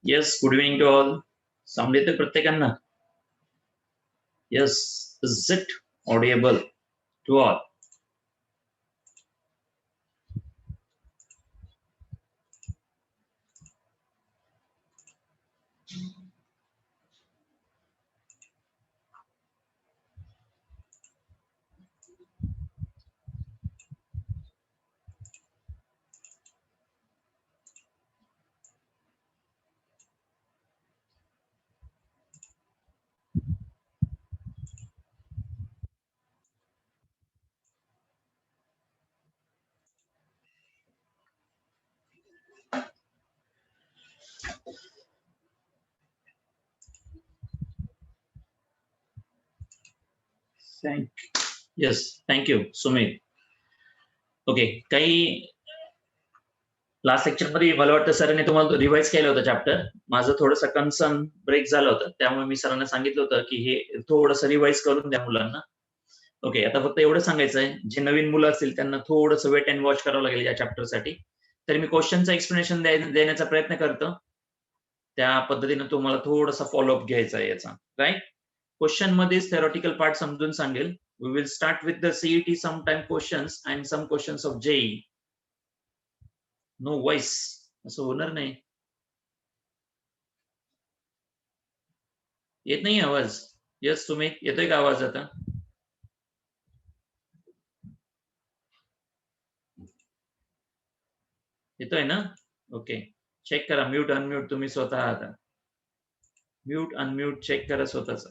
Yes, good evening to all. Sound येते प्रत्येकांना? Yes, is it audible to all? Thank you Sumit. Okay, काही last lecture मध्ये मला वाटतं सरांनी तुम्हाला रिवाइज केलं होतं चॅप्टर. माझं थोडंसं कन्सर्न ब्रेक झालं होतं, त्यामुळे मी सरांना सांगितलं होतं की हे थोडंसं रिवाइज करून द्या मुलांना. ओके, आता फक्त एवढं सांगायचं आहे, जे नवीन मुलं असतील त्यांना थोडंसं वेट अँड वॉच करावं लागेल या चॅप्टरसाठी. तर मी क्वेश्चनचं एक्सप्लेनेशन देण्याचा प्रयत्न करतो, त्या पद्धतीने तुम्हाला थोडासा फॉलोअप घ्यायचा आहे याचा. राईट, क्वेश्चन मध्येच थेरॉटिकल पार्ट समजून सांगेल. We will start with the CET some time questions and some questions of JEE. No voice, असं होणार नाही. येत नाही आवाज? यस सुमित, येतोय का आवाज आता? येतोय ना? ओके, चेक करा, म्यूट अनम्यूट तुम्ही स्वतः आता. म्यूट अनम्यूट चेक करा स्वतःच.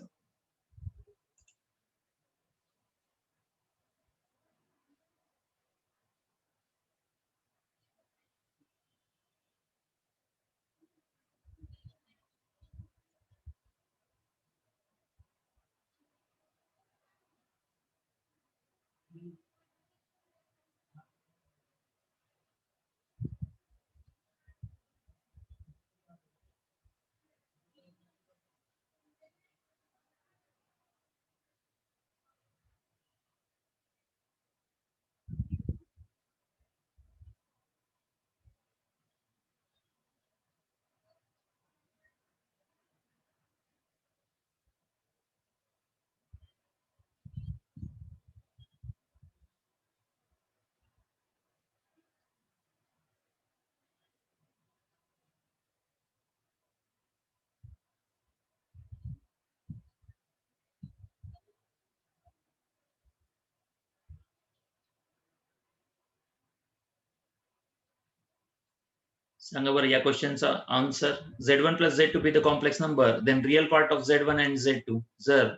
सांगा बरं या क्वेश्चनचा answer. Z1 plus Z2 be the complex number, then real part of Z1 and Z2. जर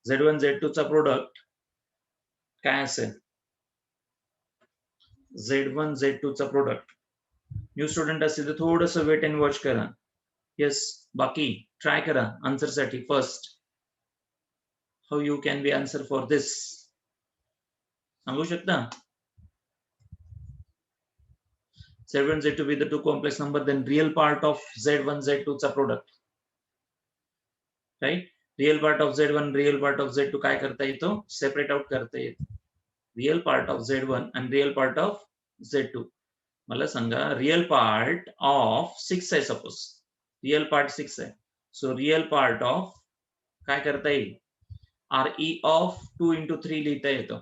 Z1 Z2 चा प्रोडक्ट काय असेल? Z1 Z2 चा प्रोडक्ट. न्यू स्टुडंट असेल तर थोडंसं वेट अँड वॉच करा. येस, बाकी ट्राय करा आन्सर साठी. First, how you can be answer for this, सांगू शकता? Z1 Z2 be the two complex number, then real part of Z1 Z2 चा product. Right, real part of Z1 real part of Z2 काय करता येतो? Separate out करता येतो. Real part of Z1 आणि real part of Z2. मला सांगा, real part of 6 आहे सपोज, रिअल पार्ट 6 आहे. सो रिअल पार्ट ऑफ काय करता येईल? RE ऑफ 2 into 3 लिहिता येतो.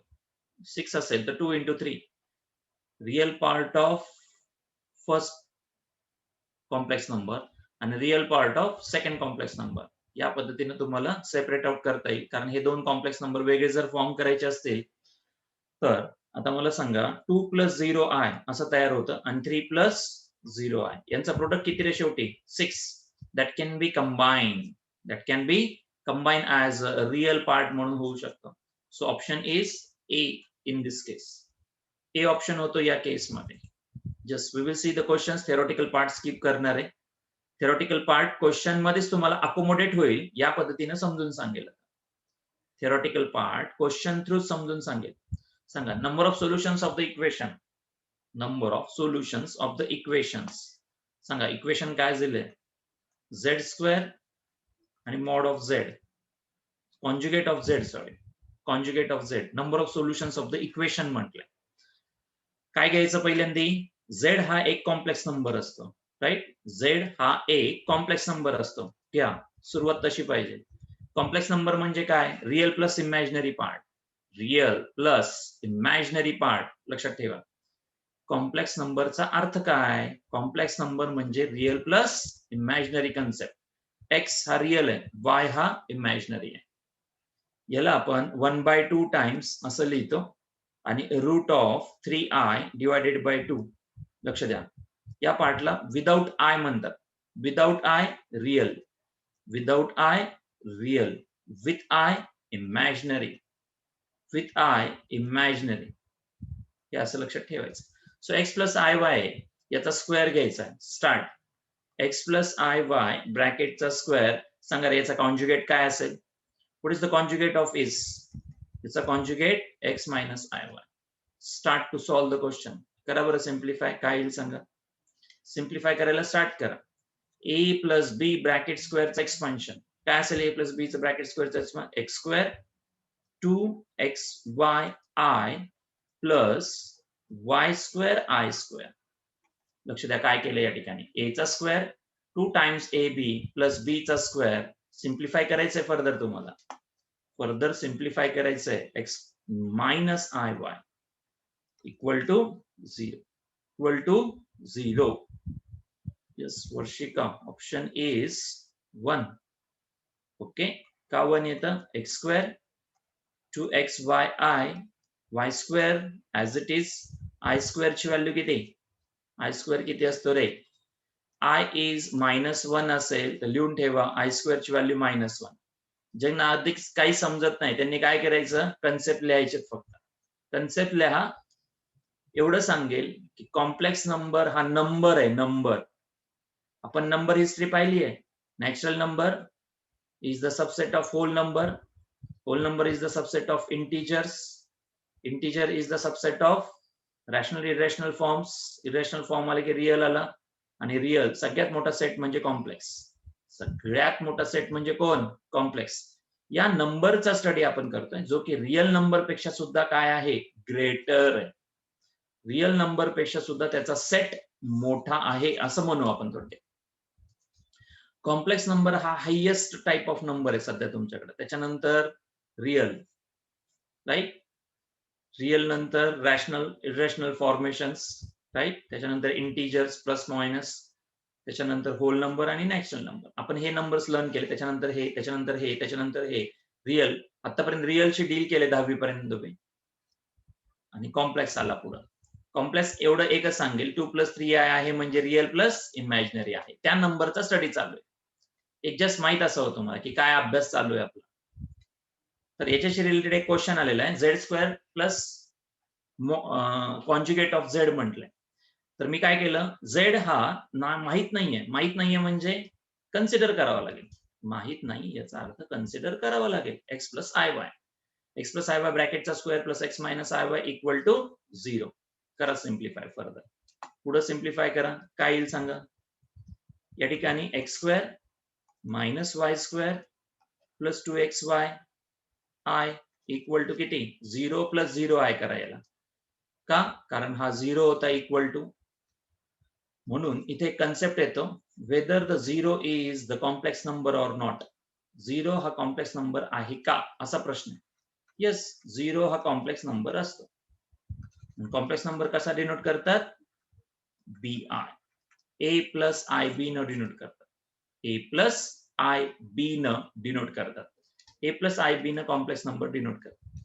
6 असेल तर 2 into 3. Real part of first complex number आणि real part of second complex number, या पद्धतीने तुम्हाला सेपरेट आउट करता येईल. कारण हे दोन कॉम्प्लेक्स नंबर वेगळे जर फॉर्म करायचे असतील तर आता मला सांगा, 2 plus 0i असं तयार होतं आणि 3 plus 0i यांचा प्रोडक्ट किती रे शेवटी? 6. That can be combine, that can be combine as a real part म्हणून होऊ शकतं. So option is A in this case. A option होतो या केसमध्ये. Just we will see the questions. Theoretical part skip करणार आहे. थेरॉटिकल पार्ट क्वेश्चन मध्येच तुम्हाला अकोमोडेट होईल या पद्धतीने समजून सांगेल. थेरॉटिकल पार्ट क्वेश्चन थ्रू समजून सांगेल. सांगा, number of solutions of the equation. Number of solutions of the equations. सांगा, इक्वेशन काय दिले? झेड स्क्वेअर आणि mod of Z, conjugate of Z, sorry conjugate of Z. Number of solutions of the equation म्हटलंय. काय घ्यायचं पहिल्यांदा? Z हा एक कॉम्प्लेक्स नंबर असतो. राईट, झेड हा एक कॉम्प्लेक्स नंबर असतो. घ्या, सुरुवात तशी पाहिजे. कॉम्प्लेक्स नंबर म्हणजे काय? Real plus imaginary part. Real plus imaginary part लक्षात ठेवा. कॉम्प्लेक्स नंबरचा अर्थ काय? कॉम्प्लेक्स नंबर म्हणजे real plus imaginary concept. X हा रिअल आहे, वाय हा इमॅजिनरी आहे. याला आपण 1/2 टाइम्स असं लिहितो आणि route of 3i divided by 2. लक्ष द्या, या पार्टला विदाउट आय म्हणतात. Without i real, without i real, with i imaginary, with i imaginary, हे असं लक्षात ठेवायचं. So x plus i y याचा स्क्वेअर घ्यायचा. Start. X plus i y ब्रॅकेटचा स्क्वेअर. सांगा याचा कॉन्जुगेट काय असेल? What is the conjugate of is? याचा conjugate x minus i y. Start to solve the question. करा बरं सिम्प्लिफाय. काय येईल सांगा. सिम्प्लिफाय करायला स्टार्ट करा. a प्लस बी ब्रॅकेट स्क्वेअरचं एक्सपान्शन. काय असेल a प्लस बीचं ब्रॅकेट स्क्वेअरचं x square 2xy plus y square i square. लक्ष द्या काय केलं या ठिकाणी. a चा square 2 times a b plus b चा स्क्वेअर. सिम्प्लिफाय करायचंय फर्दर तुम्हाला. फर्दर सिम्प्लिफाय करायचंय. X minus i y equal to 0. Equal to 0. Yes, Varshika, option is 1. Okay, का 1 येतं? x square 2xy y square as it is. I square ची value किती? I square किती असतो रे? I is -1 असेल तर लिहून ठेवा I square ची व्हॅल्यू -1. ज्यांना अधिक काही समजत नाही त्यांनी काय करायचं? कन्सेप्ट लिहायचे फक्त. कन्सेप्ट लिहा. एवढं सांगेल की कॉम्प्लेक्स नंबर हा नंबर आहे. नंबर आपण नंबर हिस्ट्री पाहिली आहे. Natural number is the subset of whole number. Whole number is the subset of integers. Integer is the subset of rational irrational forms. Irrational form आले की real आला. आणि real सगळ्यात मोठा सेट म्हणजे कॉम्प्लेक्स. सगळ्यात मोठा सेट म्हणजे कोण? कॉम्प्लेक्स. या नंबरचा स्टडी आपण करतोय जो की रिअल नंबर पेक्षा सुद्धा काय आहे? ग्रेटर आहे. रिअल नंबर पेक्षा सुद्धा त्याचा सेट मोठा आहे असं म्हणू आपण थोडक्यात. कॉम्प्लेक्स नंबर हा हायेस्ट टाइप ऑफ नंबर आहे सध्या तुमच्याकडे. त्याच्यानंतर रिअल, राईट. रिअल नंतर रॅशनल इरेशनल फॉर्मेशन्स, राईट. त्याच्यानंतर इंटिजर्स प्लस मायनस, त्याच्यानंतर होल नंबर आणि नॅचरल नंबर. आपण हे नंबर्स लर्न केले. त्याच्यानंतर हे, त्याच्यानंतर हे, त्याच्यानंतर हे. रिअल आतापर्यंत रिअलची डील केले 10वी पर्यंत तुम्ही. आणि कॉम्प्लेक्स आला पुढे. कॉम्प्लेक्स एवढं एकच सांगेल 2 + 3i आहे म्हणजे रिअल प्लस इमॅजिनरी आहे. त्या नंबरचा स्टडी चालू आहे. एक जस्ट माहित असावं तुम्हाला की काय अभ्यास चालू आहे आपला. तर याच्याशी रिलेटेड एक क्वेश्चन आलेला आहे. Z square plus conjugate of Z म्हटलंय. तर मी काय केलं? झेड हा माहित नाहीये. माहित नाहीये म्हणजे कन्सिडर करावा लागेल. माहित नाही याचा अर्थ कन्सिडर करावा लागेल. X plus i y. X plus i y ब्रॅकेटचा square plus x minus i y equal to 0. करा सिम्प्लिफाय फर्दर. पुढे सिम्प्लिफाय करा. काय येईल सांगा. या ठिकाणी x square minus y square plus 2xy i equal to किती? 0 + 0i करायला. का? कारण हा 0 होता इक्वल टू. म्हणून इथे कन्सेप्ट येतो whether the 0 is the complex number or not. 0 हा कॉम्प्लेक्स नंबर आहे का असा प्रश्न आहे. येस, 0 हा कॉम्प्लेक्स नंबर असतो. कॉम्प्लेक्स नंबर कसा डिनोट करतात? B i. A plus i b न डिनोट करतात. ए प्लस आय बी न डिनोट करतात. ए प्लस आय बी न कॉम्प्लेक्स नंबर डिनोट करतात.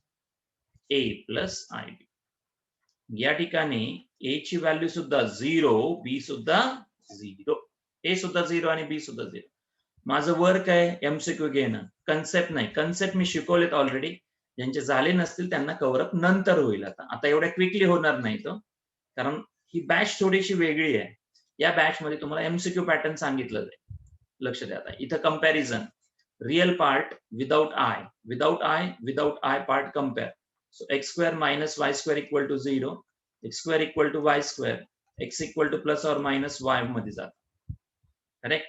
ए प्लस आय बी. या ठिकाणी ए ची व्हॅल्यू सुद्धा 0, बी सुद्धा 0. ए सुद्धा 0 आणि बी सुद्धा 0. माझं वर्क आहे एमसीक्यू घेणं. कन्सेप्ट नाही. कन्सेप्ट मी शिकवलेत ऑलरेडी. ज्यांचे झाले नसतील त्यांना कव्हरअप नंतर होईल. आता एवढ्या क्विकली होणार नाही तो, कारण ही बॅच थोडीशी वेगळी आहे. या बॅच मध्ये तुम्हाला एमसीक्यू पॅटर्न सांगितलं जाईल. लक्ष द्या. आता इथं comparison. Real part without I part compare. So x square minus y square equal to 0, x square equal to y square, x equal to plus or minus y मध्ये जातं. करेक्ट.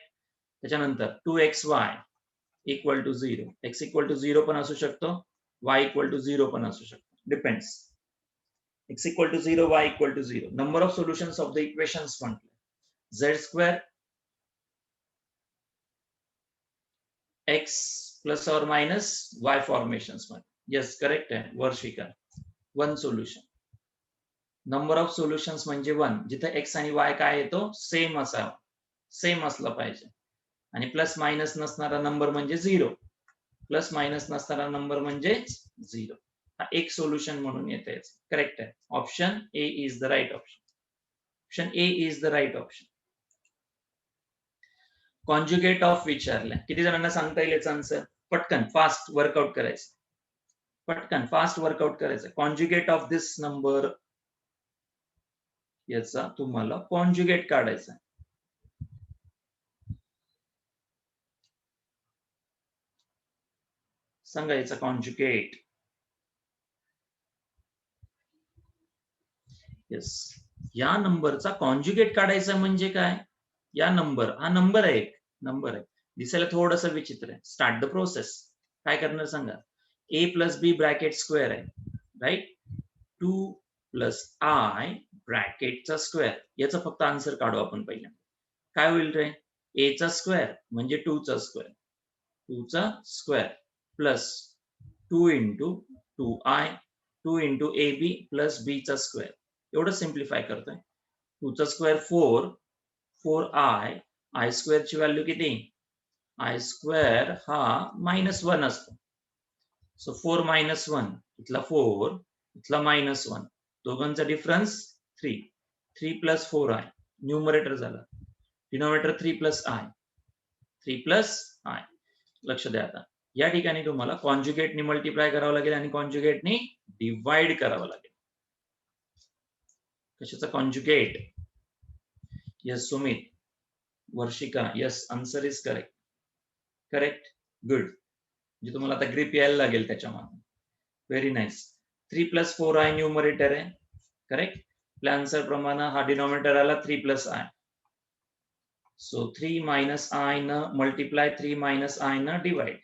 त्याच्यानंतर 2xy equal to 0, x equal to 0 पण असू शकतो, y equal to 0 पण असू शकतो. Depends. x equal to 0, y equal to 0. Number of solutions of the equations म्हटलं. z square x plus or minus y formations मध्ये. Yes, correct आहे Varshika. 1 solution. Number of solutions म्हणजे 1. जिथे एक्स आणि Y काय येतो? सेम असावा. सेम असलं पाहिजे. आणि प्लस मायनस नसणारा नंबर म्हणजे 0. प्लस मायनस नसणारा नंबर म्हणजे 0. हा एक सोल्युशन म्हणून येते. करेक्ट आहे. Option A is the right option. Option A is the right option. Conjugate of विचारलं. किती जणांना सांगता येईल याचा आन्सर? पटकन फास्ट वर्कआउट करायचं. पटकन फास्ट वर्कआउट करायचं. कॉन्जुगेट ऑफ दिस नंबर, याचा तुम्हाला कॉन्जुगेट काढायचा. सांगा याचा कॉन्जुगेट. येस, या नंबरचा कॉन्जुगेट काढायचा म्हणजे काय? या नंबर, हा नंबर आहे, एक नंबर आहे, दिसायला थोडंसं विचित्र आहे. Start the process. काय करणार सांगा? a plus b bracket square आहे, राईट? 2 प्लस आय ब्रॅकेटचा स्क्वेअर, याचा फक्त आन्सर काढू आपण पहिल्या. काय होईल रे? a चा स्क्वेअर म्हणजे 2 चा स्क्वेअर, 2 चा square plus 2 into 2i, 2 into a b plus b चा स्क्वेअर. एवढं सिम्प्लिफाय करतोय. 2 चा स्क्वेअर 4, 4i, आय स्क्वेअरची व्हॅल्यू किती? आय स्क्वेअर हा -1 असतो. सो 4 - 1, इथला 4, इथला -1, दोघांचा डिफरन्स 3. 3 प्लस 4i, न्यूमरेटर झाला. Denominator 3 plus I, 3 plus I. लक्ष द्या आता, या ठिकाणी तुम्हाला कॉन्जुगेटनी मल्टिप्लाय करावं लागेल आणि कॉन्जुगेटनी डिवाइड करावं लागेल. कशाचा conjugate? Yes Sumit, Varshika, yes, answer is correct. Correct, good. म्हणजे तुम्हाला आता ग्रिप यायला लागेल त्याच्यामध्ये. Very nice. 3 plus 4i numerator आहे, करेक्ट. आपल्या आन्सर प्रमाणे हा डिनॉमिनेटर आला 3 plus I. So 3 minus I न मल्टिप्लाय, 3 मायनस आय न डिवाइड,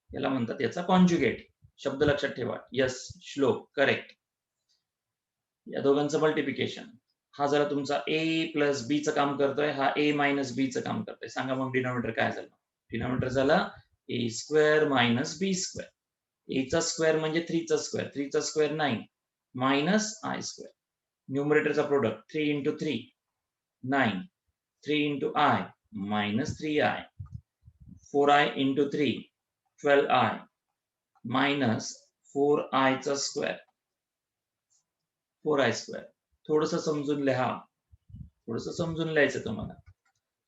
याला म्हणतात याचा कॉन्जुगेट. शब्द लक्षात ठेवा. यस श्लोक, करेक्ट. या दोघांचं मल्टिप्लिकेशन, हा जरा तुमचा a प्लस बी चं काम करतोय, हा a मायनस बी चं काम करतोय. सांगा मग डिनॉमिनेटर काय झालं? डिनॉमिनेटर झाला a square minus b square. a चा स्क्वेअर म्हणजे 3 चा स्क्वेअर, 3 चा स्क्वेअर 9 मायनस आय स्क्वेअर. न्यूमरेटरचा product 3 into 3 9, 3 into i minus 3i, 4i into 3 12i minus 4i चा स्क्वेअर, 4i स्क्वेअर. थोडंसं समजून लिहा, थोडंसं समजून लिहायचं तुम्हाला.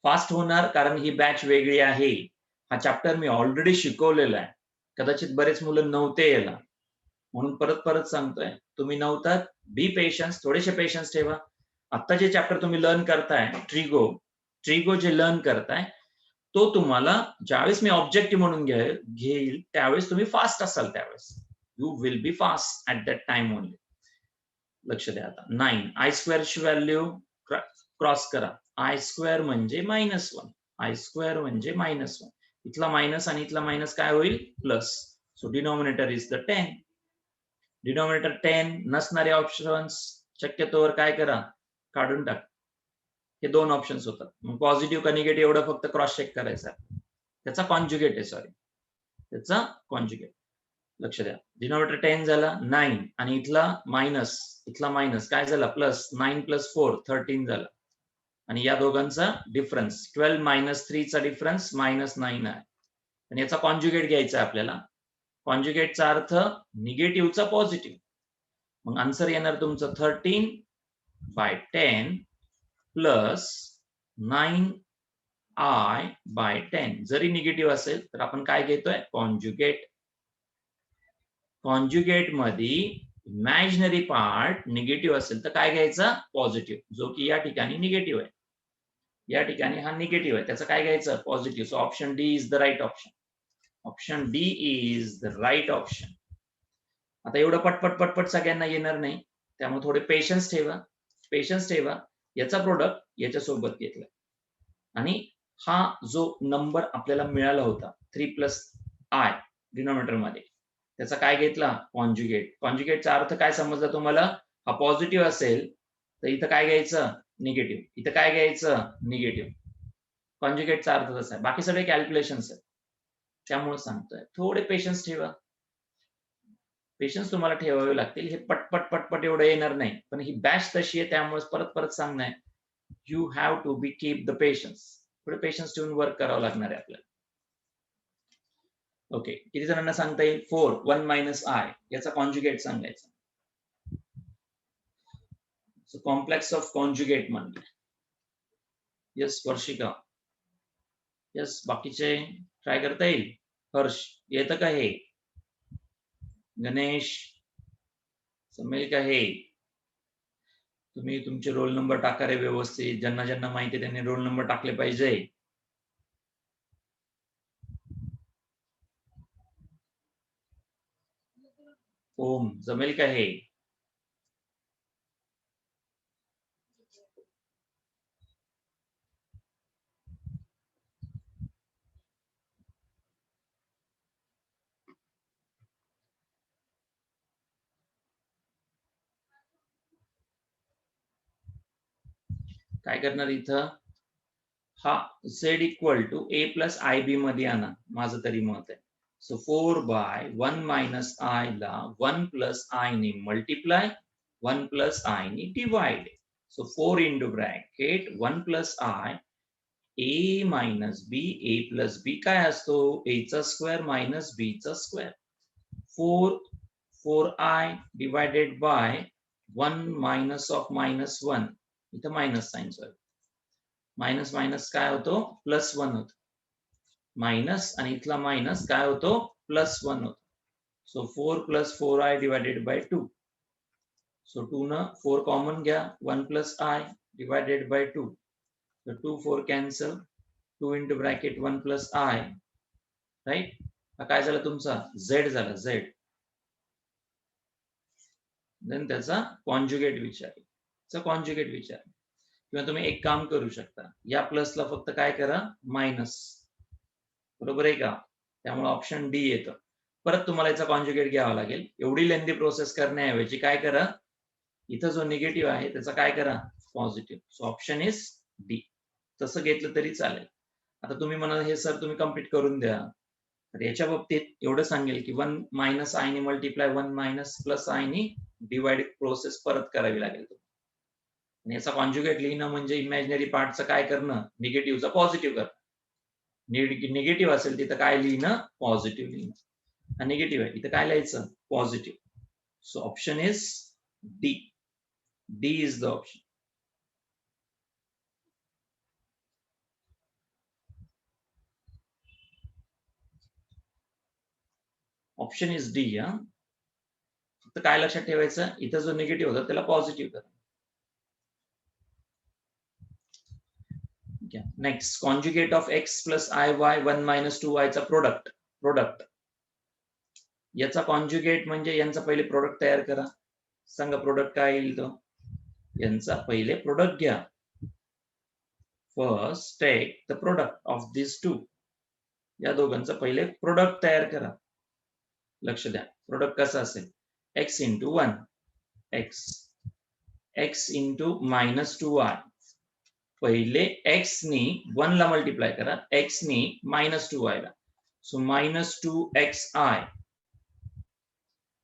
फास्ट होणार कारण ही बॅच वेगळी आहे. हा चॅप्टर मी ऑलरेडी शिकवलेला आहे. कदाचित बरेच मुलं नव्हते याला, म्हणून परत परत सांगतोय. तुम्ही नव्हतात, बी पेशन्स, थोडेसे पेशन्स ठेवा. आता जे चॅप्टर तुम्ही लर्न करताय, ट्रिगो जे लर्न करताय, तो तुम्हाला ज्यावेळेस मी ऑब्जेक्टिव्ह म्हणून घेईल त्यावेळेस तुम्ही फास्ट असाल, त्यावेळेस you will be fast at that time only. लक्ष द्या आता. 9 आय स्क्वेअरची व्हॅल्यू क्रॉस करा. आय स्क्वेअर म्हणजे -1, आय स्क्वेअर म्हणजे -1. इथला मायनस आणि इथला मायनस काय होईल? Plus. So denominator is the 10. Denominator 10 नसणारे ऑप्शन्स शक्यतोवर काय करा? काढून टाक. हे 2 ऑप्शन्स होतात. मग पॉझिटिव्ह का निगेटिव्ह एवढं फक्त क्रॉस चेक करायचं. त्याचा कॉन्जुगेट आहे, सॉरी, त्याचा कॉन्जुगेट. लक्ष द्या. डिनॉमिनेटर 10 झाला 9 आणि इथला मायनस काय झाला? प्लस. 9 प्लस 4 13 झाला. आणि या दोघांचा डिफरन्स 12 मायनस 3 चा डिफरन्स -9 आहे. आणि याचा कॉन्जुगेट घ्यायचा आहे आपल्याला. कॉन्जुगेटचा अर्थ निगेटिव्हचा पॉझिटिव्ह. मग आन्सर येणार तुमचं 13/10 प्लस 9i/10. जरी निगेटिव्ह असेल तर आपण काय घेतोय? कॉन्जुगेट. कॉन्जुगेट मध्ये इमॅजिनरी पार्ट निगेटिव्ह असेल तर काय घ्यायचा? पॉझिटिव्ह, जो की या ठिकाणी निगेटिव्ह आहे. या ठिकाणी हा निगेटिव्ह आहे, त्याचं काय घ्यायचं? Positive. So option D is the right option. Option D is the right option. आता एवढं पटपट सगळ्यांना येणार नाही, त्यामुळे थोडे पेशन्स ठेवा. याचा प्रोडक्ट याच्यासोबत घेतला आणि हा जो नंबर आपल्याला मिळाला होता 3 प्लस आय डिनॉमिनेटर मध्ये, त्याचा काय घेतला? कॉन्जुगेट. कॉन्जुगेटचा अर्थ काय समजला तुम्हाला? हा पॉझिटिव्ह असेल तर इथं काय घ्यायचं? निगेटिव्ह. इथं काय घ्यायचं? निगेटिव्ह. कॉन्जुगेटचा अर्थ तसा आहे. बाकी सगळे कॅल्क्युलेशन्स आहेत, त्यामुळे सांगतोय थोडे पेशन्स ठेवा. पेशन्स तुम्हाला ठेवावे लागतील. हे पटपट एवढं येणार नाही, पण ही बॅच तशी आहे, त्यामुळे परत सांगणं आहे. You have to be keep the patience. थोडे पेशन्स ठेवून वर्क करावं लागणार आहे आपल्याला. ओके, किती जणांना सांगता येईल? 4 1 मायनस आय याचा कॉन्जुगेट सांगायचा. सो कॉम्प्लेक्स ऑफ कॉन्जुगेट म्हणजे. Yes Varshika, yes. बाकीचे ट्राय करता येईल. हर्ष, येतं का हे? गणेश, जमेल का हे? तुम्ही तुमचे रोल नंबर टाका रे व्यवस्थित. ज्यांना ज्यांना माहिती त्यांनी रोल नंबर टाकले पाहिजे. ओम, जमेल का हे? काय करणार इथं, हा z equal to a plus i b मध्ये आणा, माझं तरी मत आहे. सो 4/1 मायनस आय ला 1 प्लस आय ने मल्टिप्लाय, 1 प्लस आय ने divide. So 4 into bracket 1 plus i, a minus b, a plus b काय असतो, a चा स्क्वेअर मायनस b चा square. 4i divided by 1 minus of minus 1, इथं minus sign, sorry, minus minus काय होतो, plus 1 होतो. Minus आणि इथला मायनस काय होतो, प्लस 1 होतो. So 4 plus 4i divided bye 2. So 2 न 4 कॉमन घ्या, 1 plus I divided bye 2. So 2 4 cancel, 2 into bracket 1 plus I, right. हा काय झाला तुमचा, z झाला, z. देन त्याचा कॉन्जुगेट विचार, कॉन्जुगेट विचार. किंवा तुम्ही एक काम करू शकता, या प्लसला फक्त काय करा, मायनस, बरोबर आहे का. त्यामुळे ऑप्शन डी येतं. परत तुम्हाला याचा कॉन्जुगेट घ्यावा लागेल. एवढी लेंदी प्रोसेस करण्याऐवजी काय करा, इथं जो निगेटिव्ह आहे त्याचा काय करा, positive. So option is D. तसं घेतलं तरी चालेल. आता तुम्ही म्हणाल हे सर तुम्ही कम्प्लीट करून द्या, तर याच्या बाबतीत एवढं सांगेल की 1 मायनस आय ने मल्टिप्लाय, 1 मायनस प्लस आय ने डिवाइड प्रोसेस परत करावी लागेल. आणि याचा कॉन्जुगेट लिहिणं म्हणजे इमॅजिनरी पार्टचं काय करणं, निगेटिव्हचा पॉझिटिव्ह करणं. निगेटिव्ह असेल तिथं काय लिहिणं, पॉझिटिव्ह लिहिणं. निगेटिव्ह आहे इथं काय लिहायचं, positive. So option is D. D is the option. Option is D. हा, फक्त काय लक्षात ठेवायचं, इथं जो निगेटिव्ह होता त्याला पॉझिटिव्ह करा. Next, conjugate of x plus i Y 1 minus 2y चा प्रोडक्ट. याचा कॉन्जुगेट म्हणजे यांचा पहिले प्रोडक्ट तयार करा. सांगा प्रोडक्ट काय येईल, तो यांचा पहिले प्रोडक्ट घ्या. First take the product of this two. या दोघांचा पहिले प्रोडक्ट तयार करा. लक्ष द्या, प्रोडक्ट कसा असेल, x into 1 x into minus 2y. पहिले x नी 1 ला मल्टिप्लाय करा, x नी मायनस 2y ला. So minus 2xi,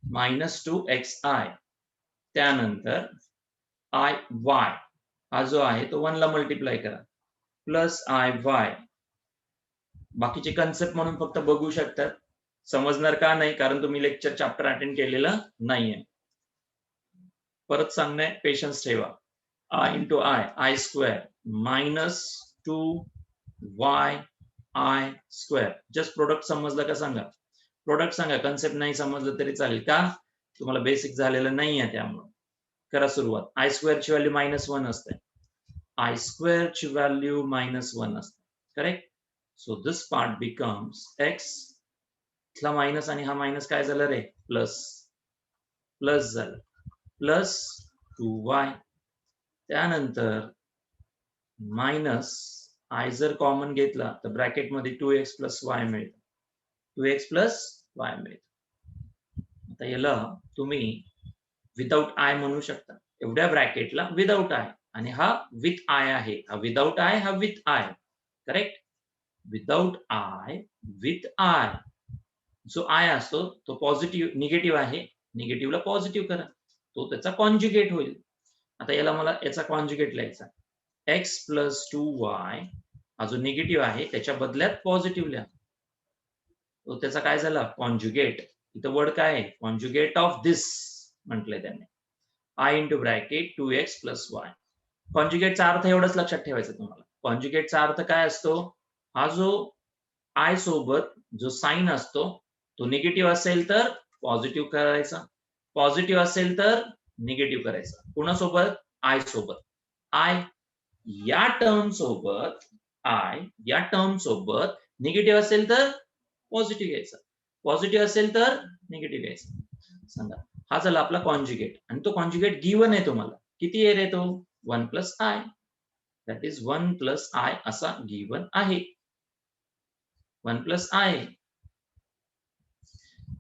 minus 2xi. त्यानंतर आय वाय हा जो आहे तो 1 ला मल्टिप्लाय करा, प्लस आय वाय. बाकीचे कन्सेप्ट म्हणून फक्त बघू शकतात, समजणार का नाही, कारण तुम्ही लेक्चर चॅप्टर अटेंड केलेलं नाहीये. परत सांगणे, पेशन्स ठेवा. I into I square minus 2y I square. Just product समजलं का सांगा, प्रोडक्ट सांगा. कन्सेप्ट नाही समजलं तरी चालेल, का तुम्हाला बेसिक झालेलं नाही आहे, त्यामुळे करा सुरुवात. आय स्क्वेअर ची व्हॅल्यू -1 असते, आय स्क्वेअर ची व्हॅल्यू -1 असते, correct. So this part becomes x. इथला मायनस आणि हा मायनस काय झालं रे, प्लस झालं, प्लस 2y. त्यानंतर मायनस आय जर कॉमन घेतला तर ब्रॅकेट मध्ये 2x प्लस वाय मिळतं, 2x प्लस वाय मिळतं. आता याला तुम्ही विदाउट आय म्हणू शकता, एवढ्या ब्रॅकेटला विदाउट आय, आणि हा विथ आय आहे. हा विदाउट आय, हा with I, correct. Without I, with I. जो आय असतो तो पॉझिटिव्ह, निगेटिव्ह आहे, निगेटिव्हला पॉझिटिव्ह करा, तो त्याचा कॉन्जुगेट होईल. आता याला मला याचा कॉन्जुगेट लिहायचा, x प्लस 2y हा जो निगेटिव्ह आहे त्याच्या बदल्यात पॉझिटिव्ह लिहा, तो त्याचा काय झाला, कॉन्जुगेट. इथं वर्ड काय आहे, कॉन्जुगेट ऑफ दिस म्हटलंय त्याने. I into bracket 2x plus y. कॉन्जुगेटचा अर्थ एवढंच लक्षात ठेवायचं तुम्हाला. कॉन्जुगेटचा अर्थ काय असतो, हा जो आय सोबत जो साइन असतो तो निगेटिव्ह असेल तर पॉझिटिव्ह करायचा, पॉझिटिव्ह असेल तर निगेटिव्ह करायचा. कुणासोबत, आय सोबत. आय या टर्म सोबत, आय या टर्म सोबत निगेटिव्ह असेल तर पॉझिटिव्ह घ्यायचा, पॉझिटिव्ह असेल तर निगेटिव्ह घ्यायचा. सांगा, हा झाला आपला कॉन्जुगेट, आणि तो कॉन्जुगेट गिवन आहे तुम्हाला. किती आहे रे तो, 1 plus I, that is 1 plus I असा गिवन आहे, 1 प्लस आय.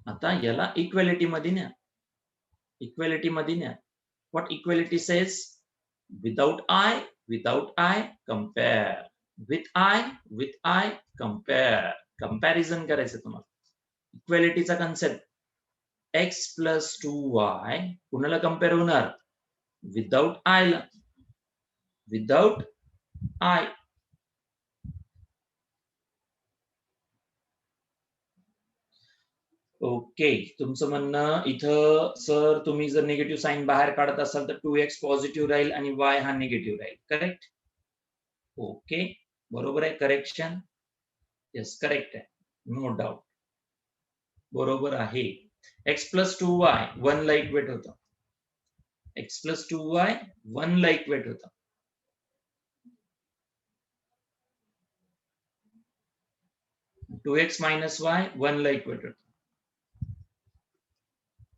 आता याला इक्वेलिटी मध्ये न्या, इक्वेलिटी मध्ये न्या. What equality says, without I, Without I, compare. With I, compare. Comparison करायचं तुम्हाला. इक्वॅलिटीचा कन्सेप्ट. x प्लस 2y कुणाला कम्पेअर होणार? विदाउट आय ला. Without I. ओके, तुमचं म्हणणं इथं सर तुम्ही जर निगेटिव्ह साईन बाहेर काढत असाल तर 2x पॉझिटिव्ह राहील आणि y हा निगेटिव्ह राहील. करेक्ट? ओके, बरोबर आहे. करेक्शन. येस, करेक्ट आहे. No doubt. बरोबर आहे. x प्लस 2y 1 ला इक्वेट होतं. x प्लस 2y 1 ला इक्वेट होतं. टू एक्स मायनस वाय 1 ला इक्वेट होतं.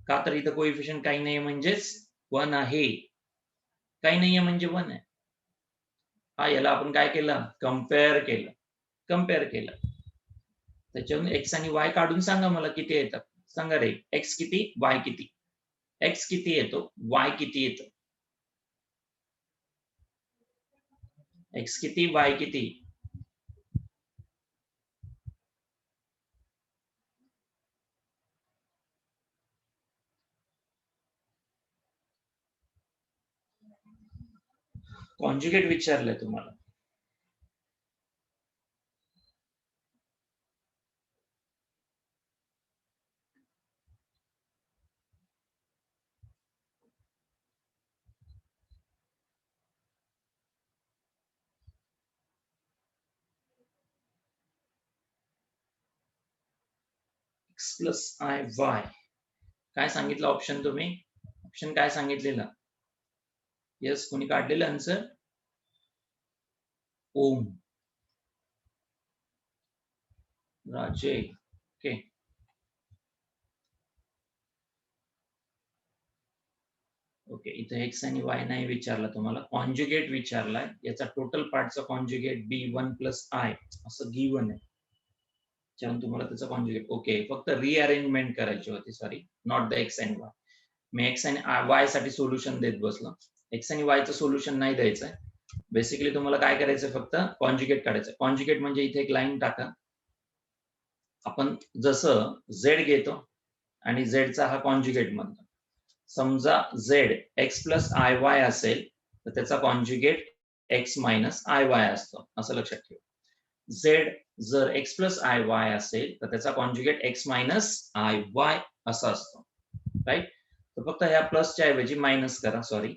का तर इथं कोइफिशियंट काही नाही म्हणजेच 1 आहे. काही नाहीये म्हणजे 1 आहे. हा, याला आपण काय केलं? कम्पेअर केलं. कम्पेअर केलं. त्याच्यावरून एक्स आणि वाय काढून सांगा मला किती येतात. सांगा रे, एक्स किती, वाय किती. एक्स किती येतो, वाय किती येतं. एक्स किती, वाय किती. कॉन्जुगेट विचारलंय तुम्हाला. X plus i Y. काय सांगितलं ऑप्शन तुम्ही? ऑप्शन काय सांगितलेलं? येस, कोणी काढलेलं answer? Om Raje. Okay. Okay, इथे एक्स आणि वाय नाही विचारला तुम्हाला, कॉन्जुगेट विचारलाय. याचा टोटल पार्टचा कॉन्जुगेट b1 प्लस आय असं गिवन आहे. त्याच्यावर तुम्हाला त्याचा कॉन्जुगेट. ओके, फक्त रिअरेंजमेंट करायची होती. Sorry, not the x and Y. Me x आणि वाय साठी सोल्युशन देत बसलो. एक्स आणि वायचं सोल्युशन नाही द्यायचंय. बेसिकली तुम्हाला काय करायचंय, फक्त कॉन्जुगेट काढायचं. कॉन्जुगेट म्हणजे इथे एक लाईन टाका. आपण जसं झेड घेतो आणि झेडचा हा कॉन्जुगेट म्हणतो. समजा Z x plus i Y असेल तर त्याचा conjugate x minus i Y असतो, असं लक्षात ठेवा. झेड जर एक्स प्लस आय वाय असेल तर त्याचा conjugate x minus i Y असा असतो. राईट? तर फक्त ह्या प्लसच्या ऐवजी मायनस करा, सॉरी,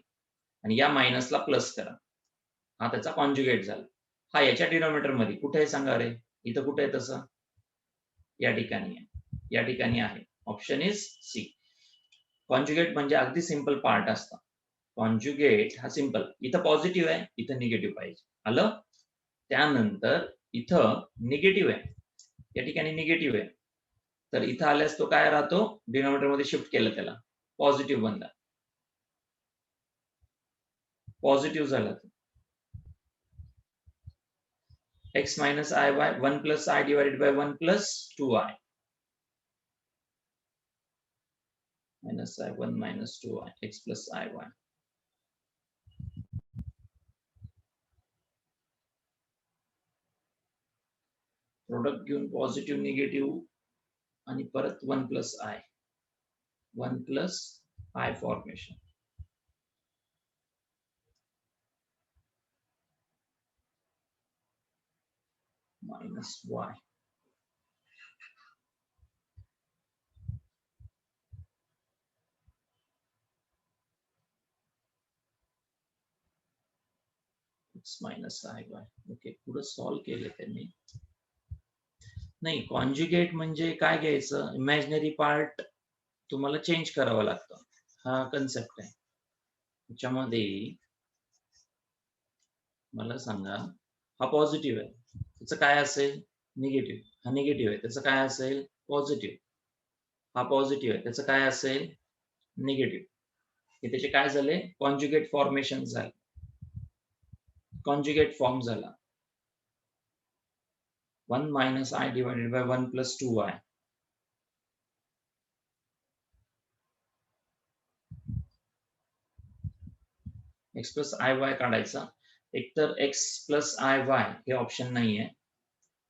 आणि या मायनसला प्लस करा. हा त्याचा कॉन्जुगेट झाला. हा याच्या डिनॉमिनेटर मध्ये कुठे आहे सांगा रे? इथं कुठे आहे तसं? या ठिकाणी आहे. या ठिकाणी आहे. Option is C. कॉन्जुगेट म्हणजे अगदी सिंपल पार्ट असतं. कॉन्जुगेट हा सिंपल. इथं पॉझिटिव्ह आहे, इथं निगेटिव्ह पाहिजे. आलं? त्यानंतर इथं निगेटिव्ह आहे, या ठिकाणी निगेटिव्ह आहे. तर इथं आल्यास तो काय राहतो? डिनॉमिनेटर मध्ये शिफ्ट केलं त्याला, पॉझिटिव्ह बनला. पॉझिटिव्ह झाला. X minus i Y 1 plus I divided by 1 plus 2i. Minus I 1 minus 2i x plus i Y. Product घेऊन पॉझिटिव्ह निगेटिव्ह आणि परत 1 plus i. 1 plus I formation. Minus Y. Minus i Y. Okay, पुढे solve केले त्यांनी. नाही, conjugate म्हणजे काय घ्यायचं? इमॅजिनरी पार्ट तुम्हाला चेंज करावं लागतं. हा कन्सेप्ट आहे. त्याच्यामध्ये मला सांगा, हा पॉझिटिव्ह आहे, त्याचं काय असेल? निगेटिव्ह. हा निगेटिव्ह आहे, त्याचं काय असेल? पॉझिटिव्ह. हा पॉझिटिव्ह आहे, त्याचं काय असेल? निगेटिव्ह. हे त्याचे काय झाले? कॉन्जुगेट फॉर्मेशन झाले. कॉन्जुगेट फॉर्म झाला. 1 minus i divided by 1 plus 2i. X plus i y काढायचा. एक तर एक्स प्लस आय वाय हे ऑप्शन नाहीये,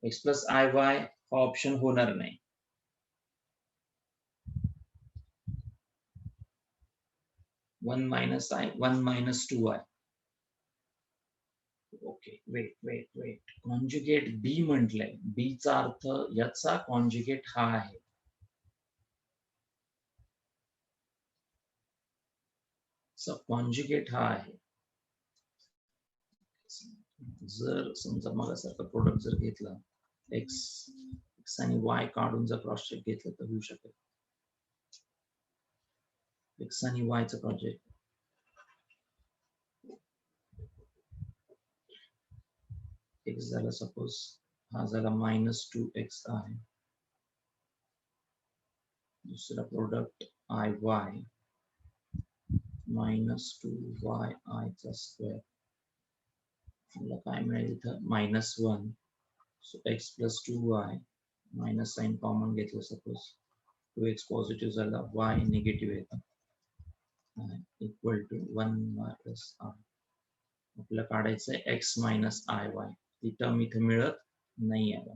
एक्स प्लस आय वाय हा ऑप्शन होणार नाही. 1 minus I, 1 minus 2I. Okay, wait. Conjugate b म्हटलंय, बी चा अर्थ याचा कॉन्जुगेट हा आहे. कॉन्जुगेट हा आहे. जर समजा मगासारखं प्रोडक्ट जर घेतला, एक्स आणि वाय काढून जर क्रॉस चेक घेतलं तर होऊ शकेल. एक्स आणि वायचं प्रोजेक्ट एक्स झाला, सपोज हा झाला -2x आहे. दूसरा प्रोडक्ट आय वाय -2y चा स्क्वेअर. मला काय मिळेल इथं -1. So x plus 2y minus sign common घेतलं, सपोज 2x पॉझिटिव्ह झाला, y निगेटिव्ह येतं, इक्वल टू 1 मायनस आय. आपल्याला काढायचंय x मायनस आय वाय. ती टर्म इथे मिळत नाही आहे,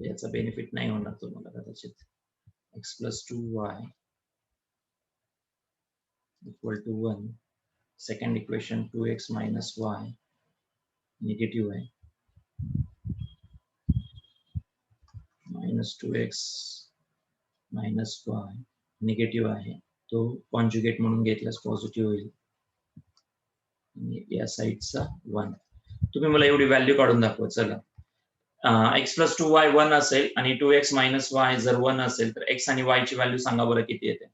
याचा बेनिफिट नाही होणार तुम्हाला कदाचित. x plus 2y equal to 1. Second equation 2x minus y negative आहे, -2x मायनस y निगेटिव्ह आहे, तो कॉन्जुगेट म्हणून घेतल्यास पॉझिटिव्ह होईल. या साईडचा 1. तुम्ही मला एवढी व्हॅल्यू काढून दाखवा. चला, x प्लस 2y 1 असेल आणि 2x मायनस y जर 1 असेल तर x आणि y ची व्हॅल्यू सांगा बरं किती येते.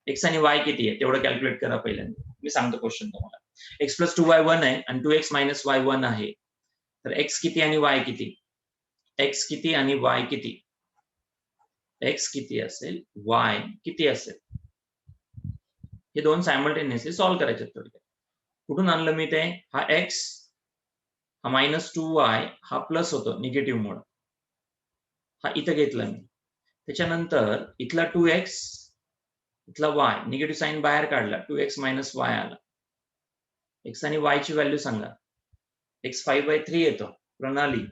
x आणि y किती आहे तेवढं कॅल्क्युलेट करा पहिल्यांदा. मी सांगतो क्वेश्चन तुम्हाला. x प्लस 2y 1 आहे आणि 2x मायनस y 1 आहे, तर x किती आणि y किती? x किती आणि y किती? x किती असेल, y किती असेल, हे दोन सायमल्टेनियसली सॉल्व्ह करायचे. थोडक्यात कुठून आणलं मी ते? हा x हा -2y हा प्लस होतो निगेटिव्ह मुळे, हा इथं घेतला मी. त्याच्यानंतर इथला 2x इथला y निगेटिव्ह साइन बाहेर काढला, 2x मायनस y आला. x आणि y ची व्हॅल्यू सांगा. x 5/3 येतो. प्रणाली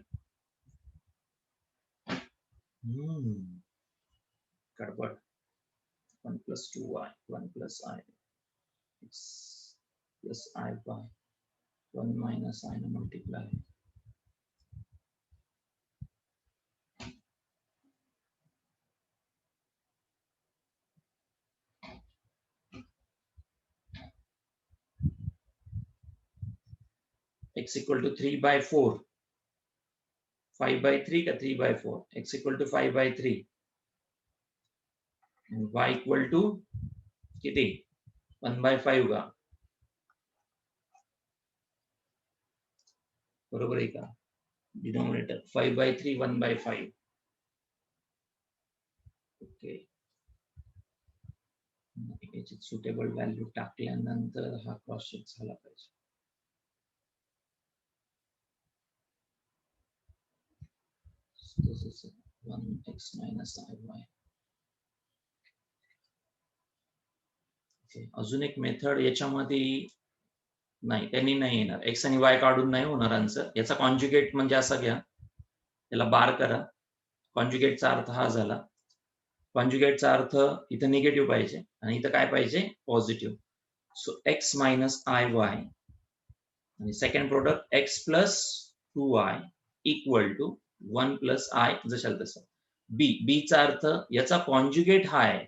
गडबड. 1 plus 2y 1 plus i x plus i by 1 minus i ने मल्टीप्लाय. x equal to 3/4. 5/3 का 3/4? x equal to 5/3 and y equal to किती? 1/5 का? बरोबर आहे का? डिनोमिनेटर 5/3 1/5. ओके, याची सुटेबल व्हॅल्यू टाकल्यानंतर हा क्रॉस चेक झाला पाहिजे. This is 1x minus iy. अजून एक मेथड याच्यामध्ये नाही, त्यांनी नाही येणार. एक्स आणि वाय काढून नाही होणार आन्सर. याचा कॉन्जुगेट म्हणजे असा घ्या, त्याला बार करा. कॉन्जुगेटचा अर्थ हा झाला. कॉन्जुगेटचा अर्थ इथं निगेटिव्ह पाहिजे आणि इथं काय पाहिजे? Positive. So x minus i y आणि second product x plus 2y equal to 1 plus i, जशाल तसं. बी चा अर्थ याचा कॉन्जुगेट हा आहे,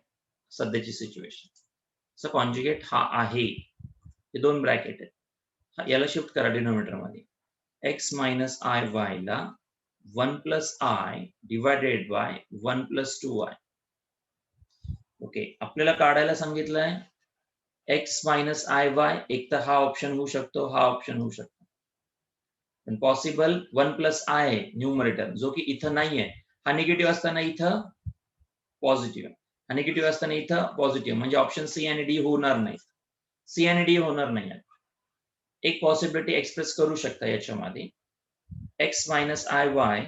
सध्याची सिच्युएशन कॉन्जुगेट हा आहे. हे दोन ब्रॅकेट आहेत, याला शिफ्ट करा डिनोमिनेटर मध्ये. एक्स मायनस आय वाय ला 1 plus I divided by 1 plus 2y. Okay, आपल्याला काढायला सांगितलंय एक्स मायनस आय वाय. एक तर हा ऑप्शन होऊ शकतो, हा ऑप्शन होऊ शकतो, पण पॉसिबल 1 प्लस आय आहे न्यूमरेटर, जो की इथं नाहीये. हा निगेटिव्ह असताना इथं पॉझिटिव्ह, हा निगेटिव्ह असताना इथं पॉझिटिव्ह, म्हणजे ऑप्शन सी आणि डी होणार नाही. सी आणि डी होणार नाही. एक पॉसिबिलिटी एक्सप्रेस करू शकता याच्यामध्ये, एक्स मायनस आय वाय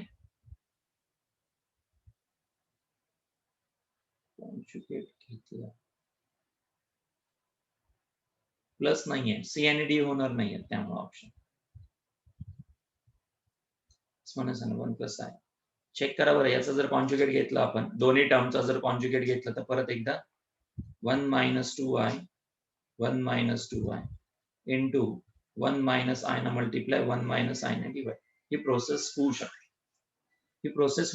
घेतला प्लस नाहीये, सी आणि डी होणार नाहीये, त्यामुळे option one plus i. Check करा बरं, याचा जर कॉन्जुगेट घेतला आपण, दोन्ही टर्मचा जर कॉन्जुगेट घेतला तर परत एकदा 1 minus 2i 1 minus 2i into 1 minus i ना मल्टिप्लाय 1 minus i ने डिवाइड. ही प्रोसेस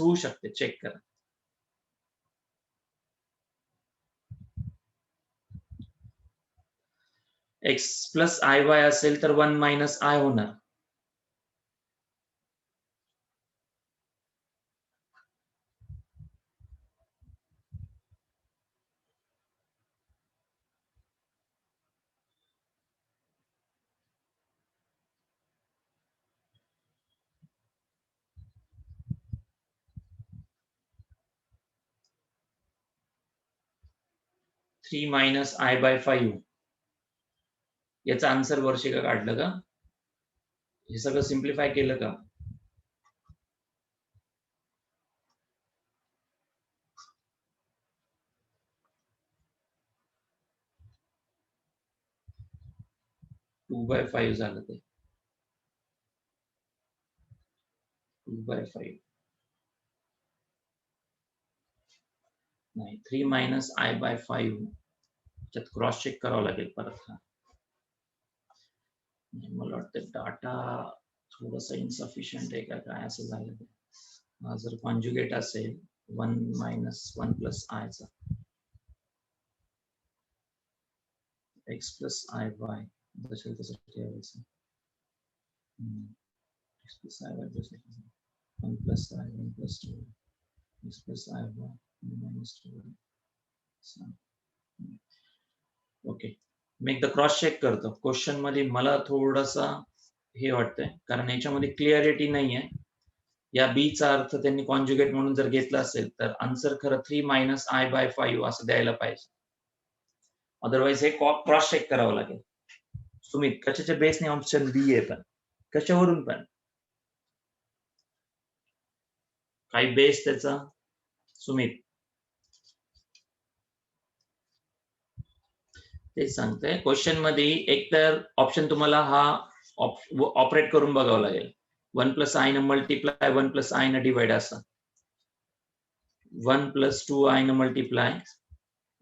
होऊ शकते, चेक करा. x प्लस आय वाय असेल तर 1 मायनस आय होणार. Three minus i by 5. याचा आन्सर वर्षी का काढलं का? हे सगळं सिम्प्लिफाय केलं का? टू बाय 5 झालं ते. 2 by 5 नाही, 3 मायनस आय बाय 5. त्यात क्रॉस चेक करावं लागेल परत. हा मला वाटतं डाटा थोडंसं इनसफिशियंट आहे का काय असं झालं ते. हा जर कॉन्जुगेट असेल 1 मायनस 1 प्लस आयचा एक्स प्लस आय वाय जसं तसं ठेवायचं. एक्स प्लस आय वाय जसं 1 plus i 1 plus 2 x plus i y minus 2. Okay, मी एकदा क्रॉस चेक करतो. क्वेश्चन मध्ये मला थोडासा हे वाटतंय, कारण याच्यामध्ये क्लिअरिटी नाहीये. या बी चा अर्थ त्यांनी कॉन्जुगेट म्हणून जर घेतला असेल तर आन्सर खरं 3 मायनस आय बाय 5 असं द्यायला पाहिजे. अदरवाइज हे क्रॉस चेक करावं लागेल. सुमित, कशाच्या बेसने ऑप्शन बी आहे, पण कशावरून पण काही बेस त्याचा? सुमित तेच सांगतोय, क्वेश्चन मध्ये एकतर ऑप्शन तुम्हाला हा ऑपरेट करून बघावं लागेल. 1 प्लस आय न मल्टिप्लाय 1 प्लस आय न डिवाइड असं, 1 प्लस 2 आय न मल्टिप्लाय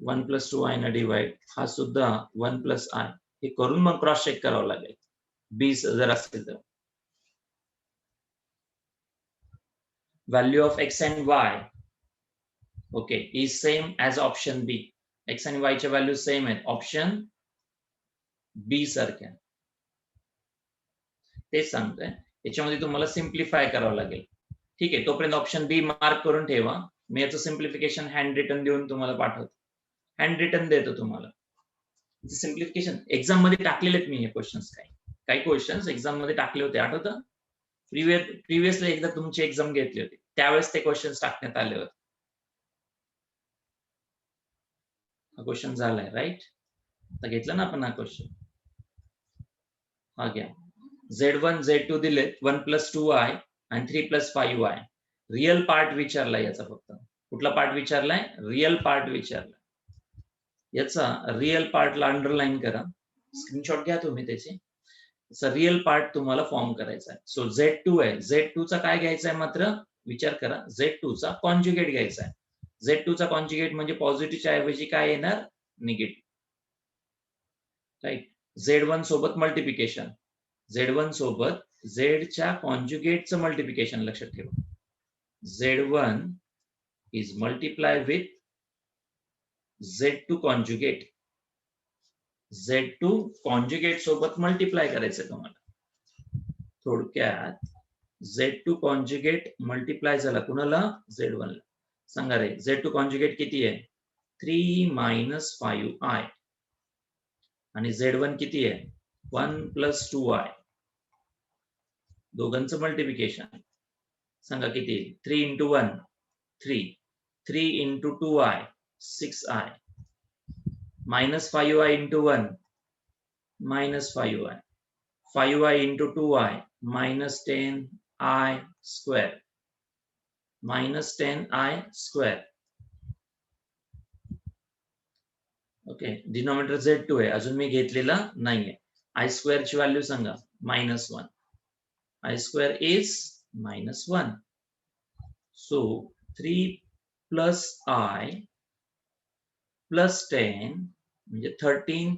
1 प्लस 2 आय न डिवाइड, हा सुद्धा 1 प्लस आय. हे करून मग क्रॉस चेक करावं लागेल बी जर असेल तर. Value of x and y okay is same as option B. X आणि वाय च्या व्हॅल्यू सेम आहेत ऑप्शन बी सारख्या. तेच सांगतोय, याच्यामध्ये तुम्हाला सिम्प्लिफाय करावं लागेल. ठीक आहे, तोपर्यंत ऑप्शन बी मार्क करून ठेवा. मी याचं सिम्प्लिफिकेशन हँड रिटन देऊन तुम्हाला पाठवतो. हँड रिटन देतो तुम्हाला. सिम्प्लिफिकेशन एक्झाम मध्ये टाकलेले आहेत मी हे क्वेश्चन्स. काही क्वेश्चन्स एक्झाम मध्ये टाकले होते, आठवतं? प्रिव्हियसला एकदा तुमची एक्झाम घेतली होती, त्यावेळेस ते क्वेश्चन्स टाकण्यात आले होते. हा क्वेश्चन झालाय राईट. आता घेतला ना आपण हा क्वेश्चन. हा घ्या. Z1 Z2 दिले 1 प्लस 2i आणि 3 प्लस 5i. रिअल पार्ट विचारलाय याचा, फक्त कुठला पार्ट विचारलाय? रिअल पार्ट विचारलाय. याचा रिअल पार्टला अंडरलाईन करा, स्क्रीनशॉट घ्या तुम्ही त्याचे. रिअल पार्ट तुम्हाला फॉर्म करायचा आहे. सो Z2 आहे, Z2 चा काय घ्यायचा आहे मात्र विचार करा. Z2 चा कॉन्जुगेट घ्यायचा आहे. Z2 चा कॉन्जुगेट म्हणजे पॉझिटिव्हच्या ऐवजी काय येणार? निगेटिव्ह. राईट. Z1 सोबत मल्टिप्लिकेशन, Z1 सोबत Z च्या कॉन्जुगेटचं मल्टिप्लिकेशन लक्षात ठेवा. Z1 is multiply with Z2 conjugate. Z2 conjugate सोबत मल्टिप्लाय करायचं तुम्हाला. थोडक्यात Z2 कॉन्जुगेट मल्टिप्लाय झाला कुणाला? Z1 ला. सांगा रे, Z2 कॉन्जुगेट किती आहे? 3 मायनस 5i आणि Z1 किती आहे? 1 प्लस 2i. दोघांचं मल्टिप्लिकेशन सांगा किती? 3 into 1 3, 3 into 2i 6i, minus 5i into 1 minus 5i, 5i into 2i minus 10i square, minus 10i square. Okay, denominator Z2 आहे, अजून मी घेतलेला नाहीये. आय स्क्वेअर ची व्हॅल्यू सांगा, -1. I square is -1. So 3 plus I plus 10 म्हणजे 13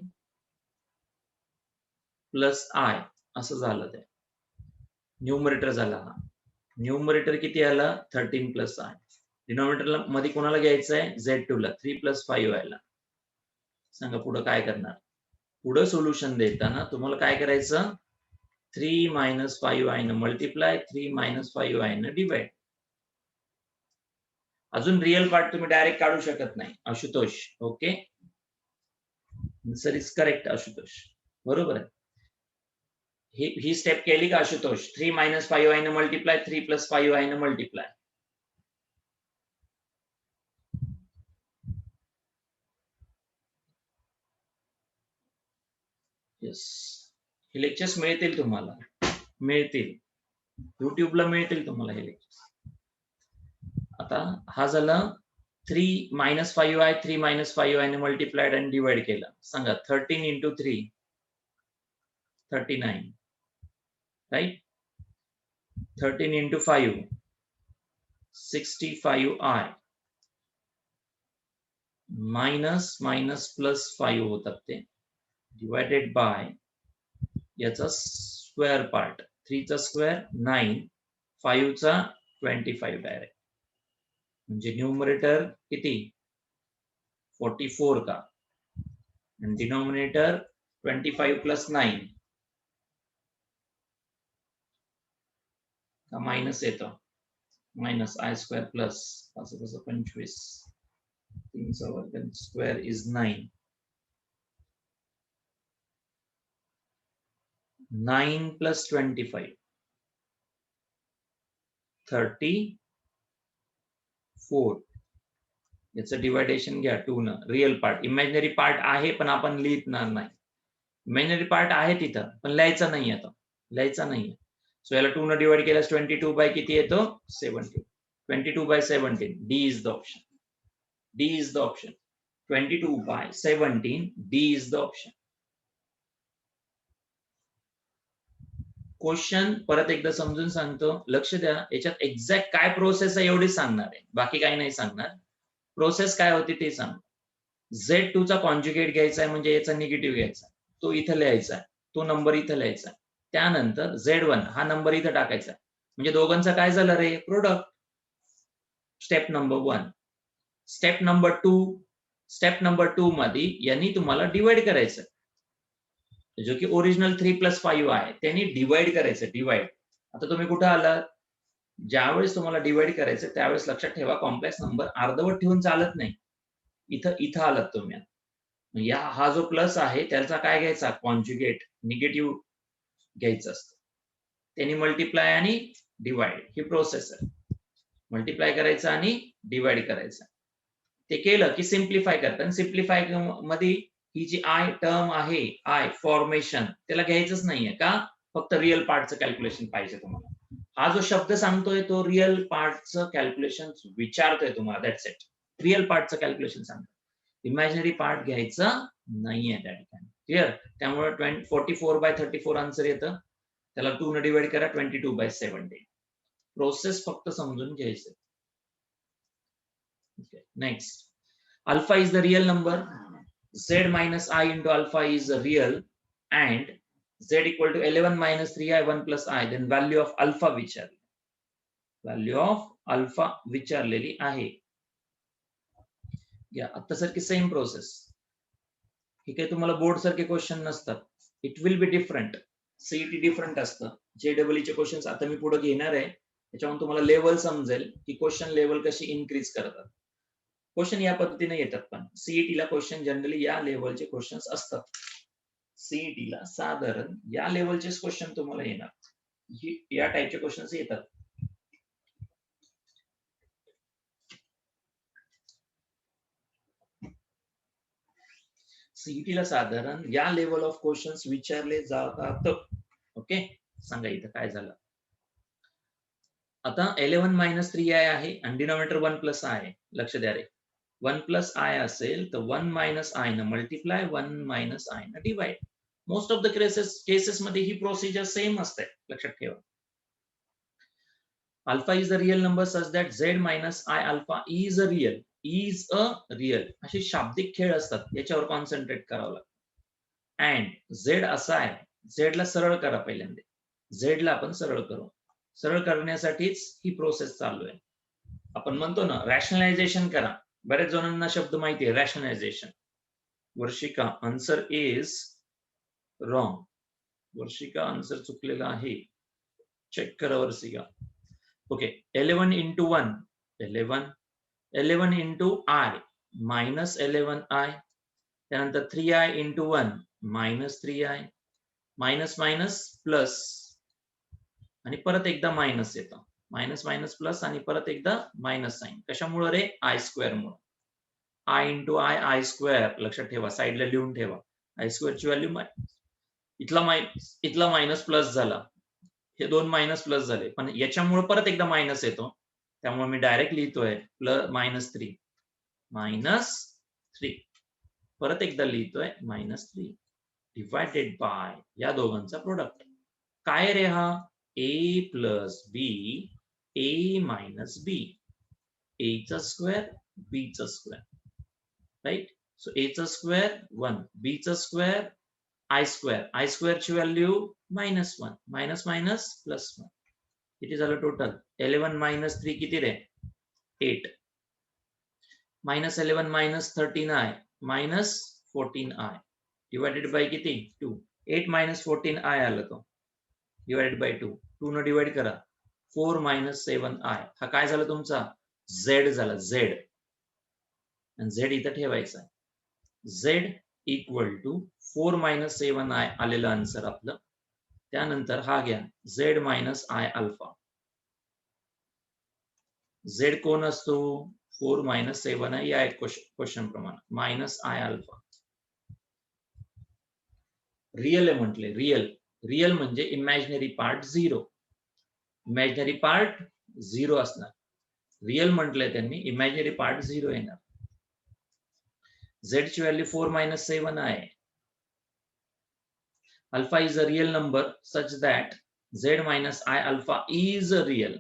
plus i असं झालं. ते न्यूमरेटर झाला. हा न्यूमरेटर किती आला? 13 प्लस आय. डिनॉमिनेटरला मध्ये कोणाला घ्यायचं आहे? Z2 ला. 3 प्लस 5 आयला. सांगा पुढं काय करणार? पुढं सोल्युशन देताना तुम्हाला काय करायचं? 3 मायनस 5 आय न मल्टिप्लाय, 3 मायनस 5 आय न डिवाइड. अजून रिअल पार्ट तुम्ही डायरेक्ट काढू शकत नाही Ashutosh. Okay, answer is correct Ashutosh, बरोबर आहे. ही स्टेप केली का आशुतोष? 3 मायनस 5 आय न मल्टिप्लाय, 3 प्लस 5 आय न मल्टिप्लाय. येस, हे लेक्चर्स मिळतील तुम्हाला, मिळतील युट्यूबला, मिळतील तुम्हाला हे लेक्चर्स. आता हा झाला 3 मायनस 5 आय, 3 मायनस 5 आय ने मल्टिप्लाइड आणि डिवाइड केलं. सांगा 13 into 3 39, right. 13 into 5 65 i, minus minus plus 5 होतात ते, डिवायडेड बाय याचा स्क्वेअर पार्ट, 3 चा स्क्वेअर 9, 5 चा 25 डायरेक्ट. म्हणजे न्यूमरेटर किती? 44 का, आणि डिनॉमिनेटर 25 प्लस 9 का मायनस येतो, मायनस आय स्क्वेअर प्लस असं तसं 25, 3 चा वर्ग स्क्वेअर इज 9, 9 प्लस 25 34. याचं डिवायडेशन घ्या 2 न. रिअल पार्ट, इमॅजिनरी पार्ट आहे पण आपण लिहिणार नाही. इमॅजिनरी पार्ट आहे तिथं पण लिहायचा नाही, आता लिहायचा नाही. सो याला 2 न डिवाइड केल्यास 22 बाय किती येतो? 17. 22 by 17, D is the option. D is the option. 22 by 17, D is the option. Question परत एकदा समजून सांगतो, लक्ष द्या. याच्यात एक्झॅक्ट काय प्रोसेस आहे एवढीच सांगणार आहे, बाकी काही नाही सांगणार. प्रोसेस काय होती ते सांग. Z2 चा कॉन्जुगेट घ्यायचा आहे, म्हणजे याचा निगेटिव्ह घ्यायचा, तो इथं लिहायचा, तो नंबर इथं लिहायचा. त्यानंतर Z1 हा नंबर इथं टाकायचा, म्हणजे दोघांचा काय झालं रे? Product. Step number 1. Step number 2. Step number 2 मध्ये यांनी तुम्हाला डिवाइड करायचं, जो की ओरिजिनल 3 प्लस 5 आहे त्यांनी डिवाइड करायचं. डिवाइड. आता तुम्ही कुठं आलात? ज्यावेळेस तुम्हाला डिवाइड करायचं त्यावेळेस लक्षात ठेवा, कॉम्प्लेक्स नंबर अर्धवट ठेवून चालत नाही. इथं आलात तुम्ही. या हा जो प्लस आहे त्याचा काय घ्यायचा? कॉन्जुगेट, निगेटिव्ह घ्यायचं असतं. त्यांनी मल्टिप्लाय आणि डिवाइड ही प्रोसेस आहे. मल्टिप्लाय करायचं आणि डिवाइड करायचं. ते केलं की सिम्प्लिफाय करतात. सिम्प्लिफाय मध्ये ही जी आय टर्म आहे, आय फॉर्मेशन, त्याला घ्यायचंच नाहीये का? फक्त रिअल पार्टचं कॅल्क्युलेशन पाहिजे तुम्हाला. हा जो शब्द सांगतोय तो रिअल पार्टचं कॅल्क्युलेशन विचारतोय तुम्हाला, दॅट्स इट. रिअल पार्टचं कॅल्क्युलेशन सांगतो, इमॅजिनरी पार्ट घ्यायचा नाहीये त्या ठिकाणी. क्लिअर? त्यामुळे 44 बाय 34 आन्सर येतं. त्याला 2 न डिवाइड करा, 22 बाय 17. प्रोसेस फक्त समजून घ्यायचं. Next, alpha is the real number, z minus I into alpha is real, and z equal to 11 minus 3i 1 plus I, then value of alpha विचारली. Value of alpha विचारलेली आहे. या आता सारखी same process. हे काही तुम्हाला बोर्ड सारखे question नसतात. It will be different. CET different असतं. JEE चे क्वेश्चन आता मी पुढे घेणार आहे, त्याच्यावरून तुम्हाला लेवल समजेल की क्वेश्चन लेवल कशी इन्क्रीज करतात. क्वेश्चन या पद्धतीने येतात, पण सीईटीला क्वेश्चन जनरली या लेवलचे क्वेश्चन असतात. सीईटीला साधारण या लेवलचे क्वेश्चन तुम्हाला येणार, या टाइपचे क्वेश्चन येतात. सीईटीला साधारण या लेवल ऑफ क्वेश्चन विचारले जातात. ओके, सांगा इथं काय झालं. आता 11 मायनस 3i आहे आणि डिनॉमिनेटर 1 प्लस आहे. लक्ष द्या रे, 1 प्लस आय असेल तर 1 मायनस आय न मल्टिप्लाय 1 मायनस आय न divide. Most of the cases मध्ये ही प्रोसिजर सेम असते, लक्षात ठेवा. Alpha is a real number such that Z minus I alpha is a real. Is a real असे शाब्दिक खेळ असतात, याच्यावर कॉन्सन्ट्रेट करावं लागतं. अँड झेड असा आहे, झेडला सरळ करा पहिल्यांदा. झेडला आपण सरळ करू. सरळ करण्यासाठीच ही प्रोसेस चालू आहे. आपण म्हणतो ना रॅशनलायझेशन करा. बऱ्याच जणांना शब्द माहिती आहे rationalization. Varshika answer is wrong. Varshika answer चुकलेला आहे. चेक करा Varshika. Okay 11 into 1 11 11 into I minus 11I. त्यानंतर 3I into 1 minus 3I. Minus minus plus आणि परत एकदा मायनस येतं. मायनस मायनस प्लस आणि परत एकदा मायनस साइन. कशामुळे रे? आय स्क्वेअर मुळे. I into I I square लक्षात ठेवा, साईडला लिहून ठेवा. आय स्क्वेअरची व्हॅल्यू इथला मायनस प्लस झाला, हे दोन मायनस प्लस झाले, पण याच्यामुळे परत एकदा मायनस येतो, त्यामुळे मी डायरेक्ट लिहितोय प्लस -3 परत एकदा लिहितोय -3 डिवायडेड बाय या दोघांचा प्रोडक्ट. काय रे हा? ए प्लस बी ए मायनस बी. ए चा स्क्वेअर बी चा स्क्वेअर, राईट. सो ए चा स्क्वेअर 1, बी चा square i square. I square ची व्हॅल्यू -1 मायनस मायनस प्लस 1. किती झालं टोटल? 11 मायनस 3 किती रे? 8. -11 minus 13i minus 14i divided by किती? 2. 8 मायनस 14i आलं तो डिवायडेड बाय 2. 2 न डिवाइड करा. 4 मायनस 7i. हा काय झाला तुमचा? झेड झाला, झेड. आणि झेड इथं ठेवायचा. Z equal to 4 minus 7i आलेलं आन्सर आपलं. त्यानंतर हा घ्या Z minus I alpha. Z कोण असतो? 4 मायनस 7i या क्वेश्चन प्रमाणे मायनस आय अल्फा. रियल आहे म्हटले, रियल. रियल म्हणजे इमॅजिनरी पार्ट 0. इमॅजिनरी पार्ट 0 असणार. रियल म्हटलंय त्यांनी, इमॅजिनरी पार्ट 0 येणार. झेड ची व्हॅल्यू 4 मायनस 7 आहे. Alpha is a real number such that Z minus I alpha is a real.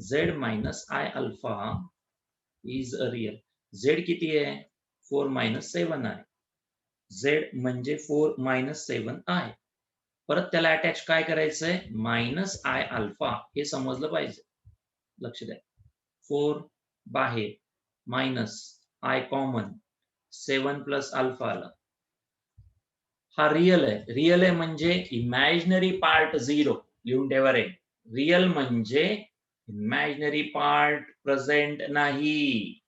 Z minus I alpha is a real. Z किती आहे? 4 minus 7 आहे. Z म्हणजे 4 मायनस 7 आहे. परत त्याला अटॅच काय करायचंय? Minus I alpha. हे समजलं पाहिजे, लक्ष द्या. 4 बाहेर minus I common 7 plus alpha आला. हा रियल आहे. रियल आहे म्हणजे इमॅजिनरी पार्ट 0 लिहून ठेवा रे. रियल म्हणजे इमॅजिनरी पार्ट प्रेझेंट नाही.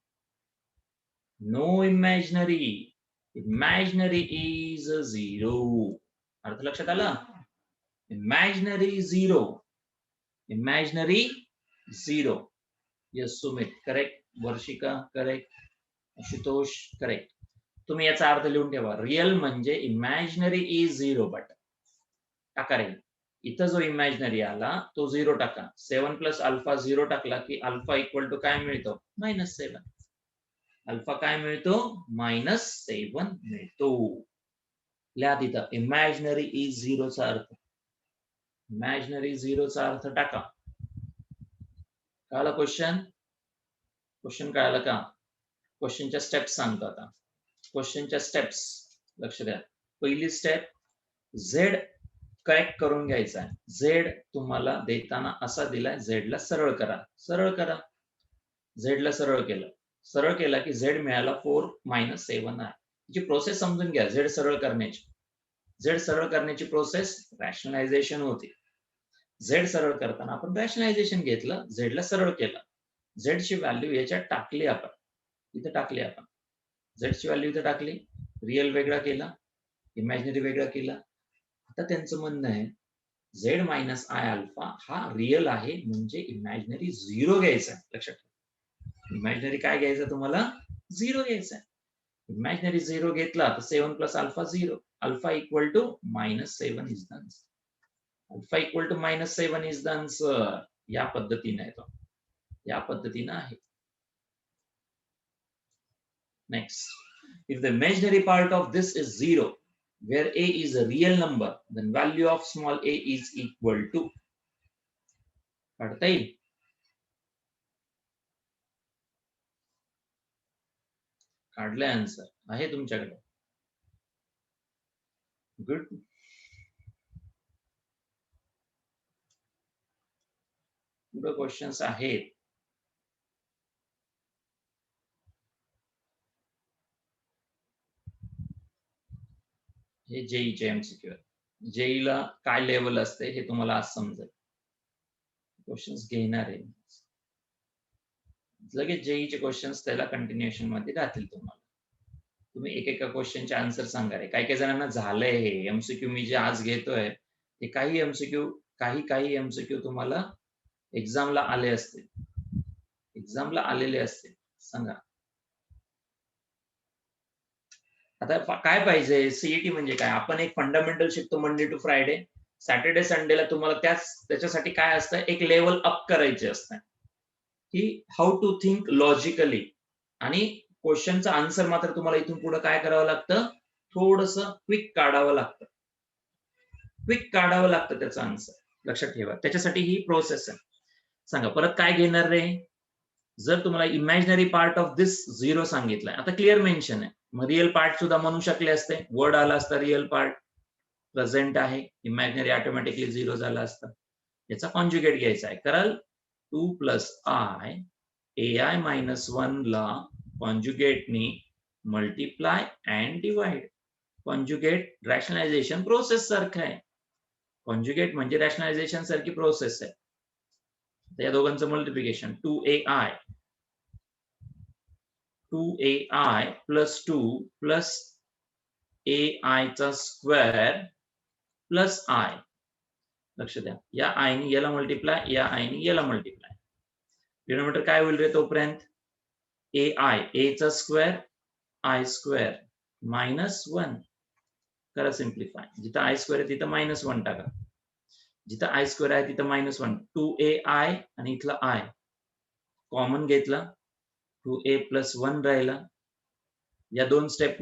No imaginary. Imaginary is 0. अर्थ लक्षात आला? Imaginary 0. Imaginary 0. Yes Sumit correct. Varshika correct. Ashutosh correct. तुम्ही याचा अर्थ लिहून ठेवा. रियल म्हणजे इमॅजिनरी इज 0 बट टाका रे. इथं जो इमॅजिनरी आला तो 0 टाका. 7 प्लस अल्फा 0 टाकला की अल्फा इक्वल टू काय मिळतो? -7. अल्फा काय मिळतो? -7 मिळतो. लिहा तिथं इमॅजिनरी इज 0 चा अर्थ. इमॅजिनरी 0 चा अर्थ टाका. कळालं क्वेश्चन? क्वेश्चन कळालं का? क्वेश्चनच्या स्टेप्स सांगतो आता. क्वेश्चनच्या स्टेप्स लक्ष द्या. पहिली स्टेप, झेड करेक्ट करून घ्यायचा आहे. झेड तुम्हाला देताना असा दिलाय, झेडला सरळ करा. सरळ करा. झेडला सरळ केलं. सरळ केला की झेड मिळाला 4 मायनस 7 आहे. जी प्रोसेस समजून घ्या झेड सरळ करण्याची. झेड सरळ करण्याची प्रोसेस रॅशनलायझेशन होती. झेड सरळ करताना आपण रॅशनलायझेशन घेतलं, झेडला सरळ केलं. झेड ची व्हॅल्यू याच्यात टाकली आपण. इथे टाकली आपण. झेड ची व्हॅल्यू इथे टाकली. रियल वेगळा केला, इमॅजिनरी वेगळा केला. आता त्यांचं म्हणणं आहे झेड मायनस आय अल्फा हा रियल आहे म्हणजे इमॅजिनरी 0 घ्यायचा आहे. लक्षात ठेवा. इमॅजिनरी काय घ्यायचं तुम्हाला? 0 घ्यायचा आहे. इमॅजिनरी 0 घेतला तर 7 plus alpha 0. Alpha equal to -7 is the answer. Alpha equal to -7 is the answer. या पद्धतीने आहे तो. या पद्धतीने आहे. Next, if the imaginary part of this is 0, where a is a real number, then value of small a is equal to, काढता येईल? काढलाय आन्सर आहे तुमच्याकडे? गुड. पुढे क्वेश्चन्स आहेत. हे जेईचे एमसीक्यू आहे. जेईला काय लेवल असते हे तुम्हाला आज समजेल. क्वेश्चन्स घेणार आहे लगेच. जेईचे क्वेश्चन्स त्याला कंटिन्युएशन मध्ये राहतील तुम्हाला. तुम्ही एकेका क्वेश्चनचे आन्सर सांगा रे. काही जणांना झालंय हे एमसीक्यू मी जे आज घेतोय ते काही एमसीक्यू काही एमसीक्यू तुम्हाला एक्झामला आले असतील, एक्झामला आलेले असतील. सांगा आता काय पाहिजे. सीईटी म्हणजे काय? आपण एक फंडामेंटल शिकतो मंडे टू फ्रायडे. सॅटर्डे संडेला तुम्हाला त्याच्यासाठी काय असतं, एक लेवल अप करायचे असतं की हाऊ टू थिंक लॉजिकली. आणि क्वेश्चनचा आन्सर मात्र तुम्हाला इथून पुढे काय करावं लागतं, थोडस क्विक काढावं लागतं. क्विक काढावं लागतं त्याचा आन्सर. लक्षात ठेवा, त्याच्यासाठी ही प्रोसेस आहे. सांगा परत काय घेणार रे. जर तुम्हाला इमॅजिनरी पार्ट ऑफ दिस 0 सांगितलंय, आता क्लिअर मेन्शन आहे, मग रिअल पार्ट सुद्धा म्हणू शकले असते. वर्ड आला असता रिअल पार्ट, प्रेझेंट आहे, इमॅजिनरी ऑटोमॅटिकली 0 झाला असता. याचा कॉन्ज्युगेट घ्यायचा आहे. कराल 2 प्लस आय AI -1 ला कॉन्ज्युगेटनी multiply and divide. Conjugate rationalization process सारखं आहे. कॉन्ज्युगेट म्हणजे रॅशनलायझेशन सारखी प्रोसेस आहे. या दोघांचं multiplication 2AI plus 2 plus AI चा स्क्वेअर प्लस आय. लक्ष द्या, या आयनी याला मल्टिप्लाय, या आयनी याला मल्टिप्लाय. डिनोमिनेटर काय होईल रे तोपर्यंत, AI ए चा स्क्वेअर आय स्क्वेअर -1. करा सिम्प्लिफाय. जिथं आय स्क्वेअर आहे तिथं -1 टाका. जिथं आय स्क्वेअर आहे तिथं -1. 2AI आणि इथला आय कॉमन घेतला, 2A + 1 राहिला. या दोन स्टेप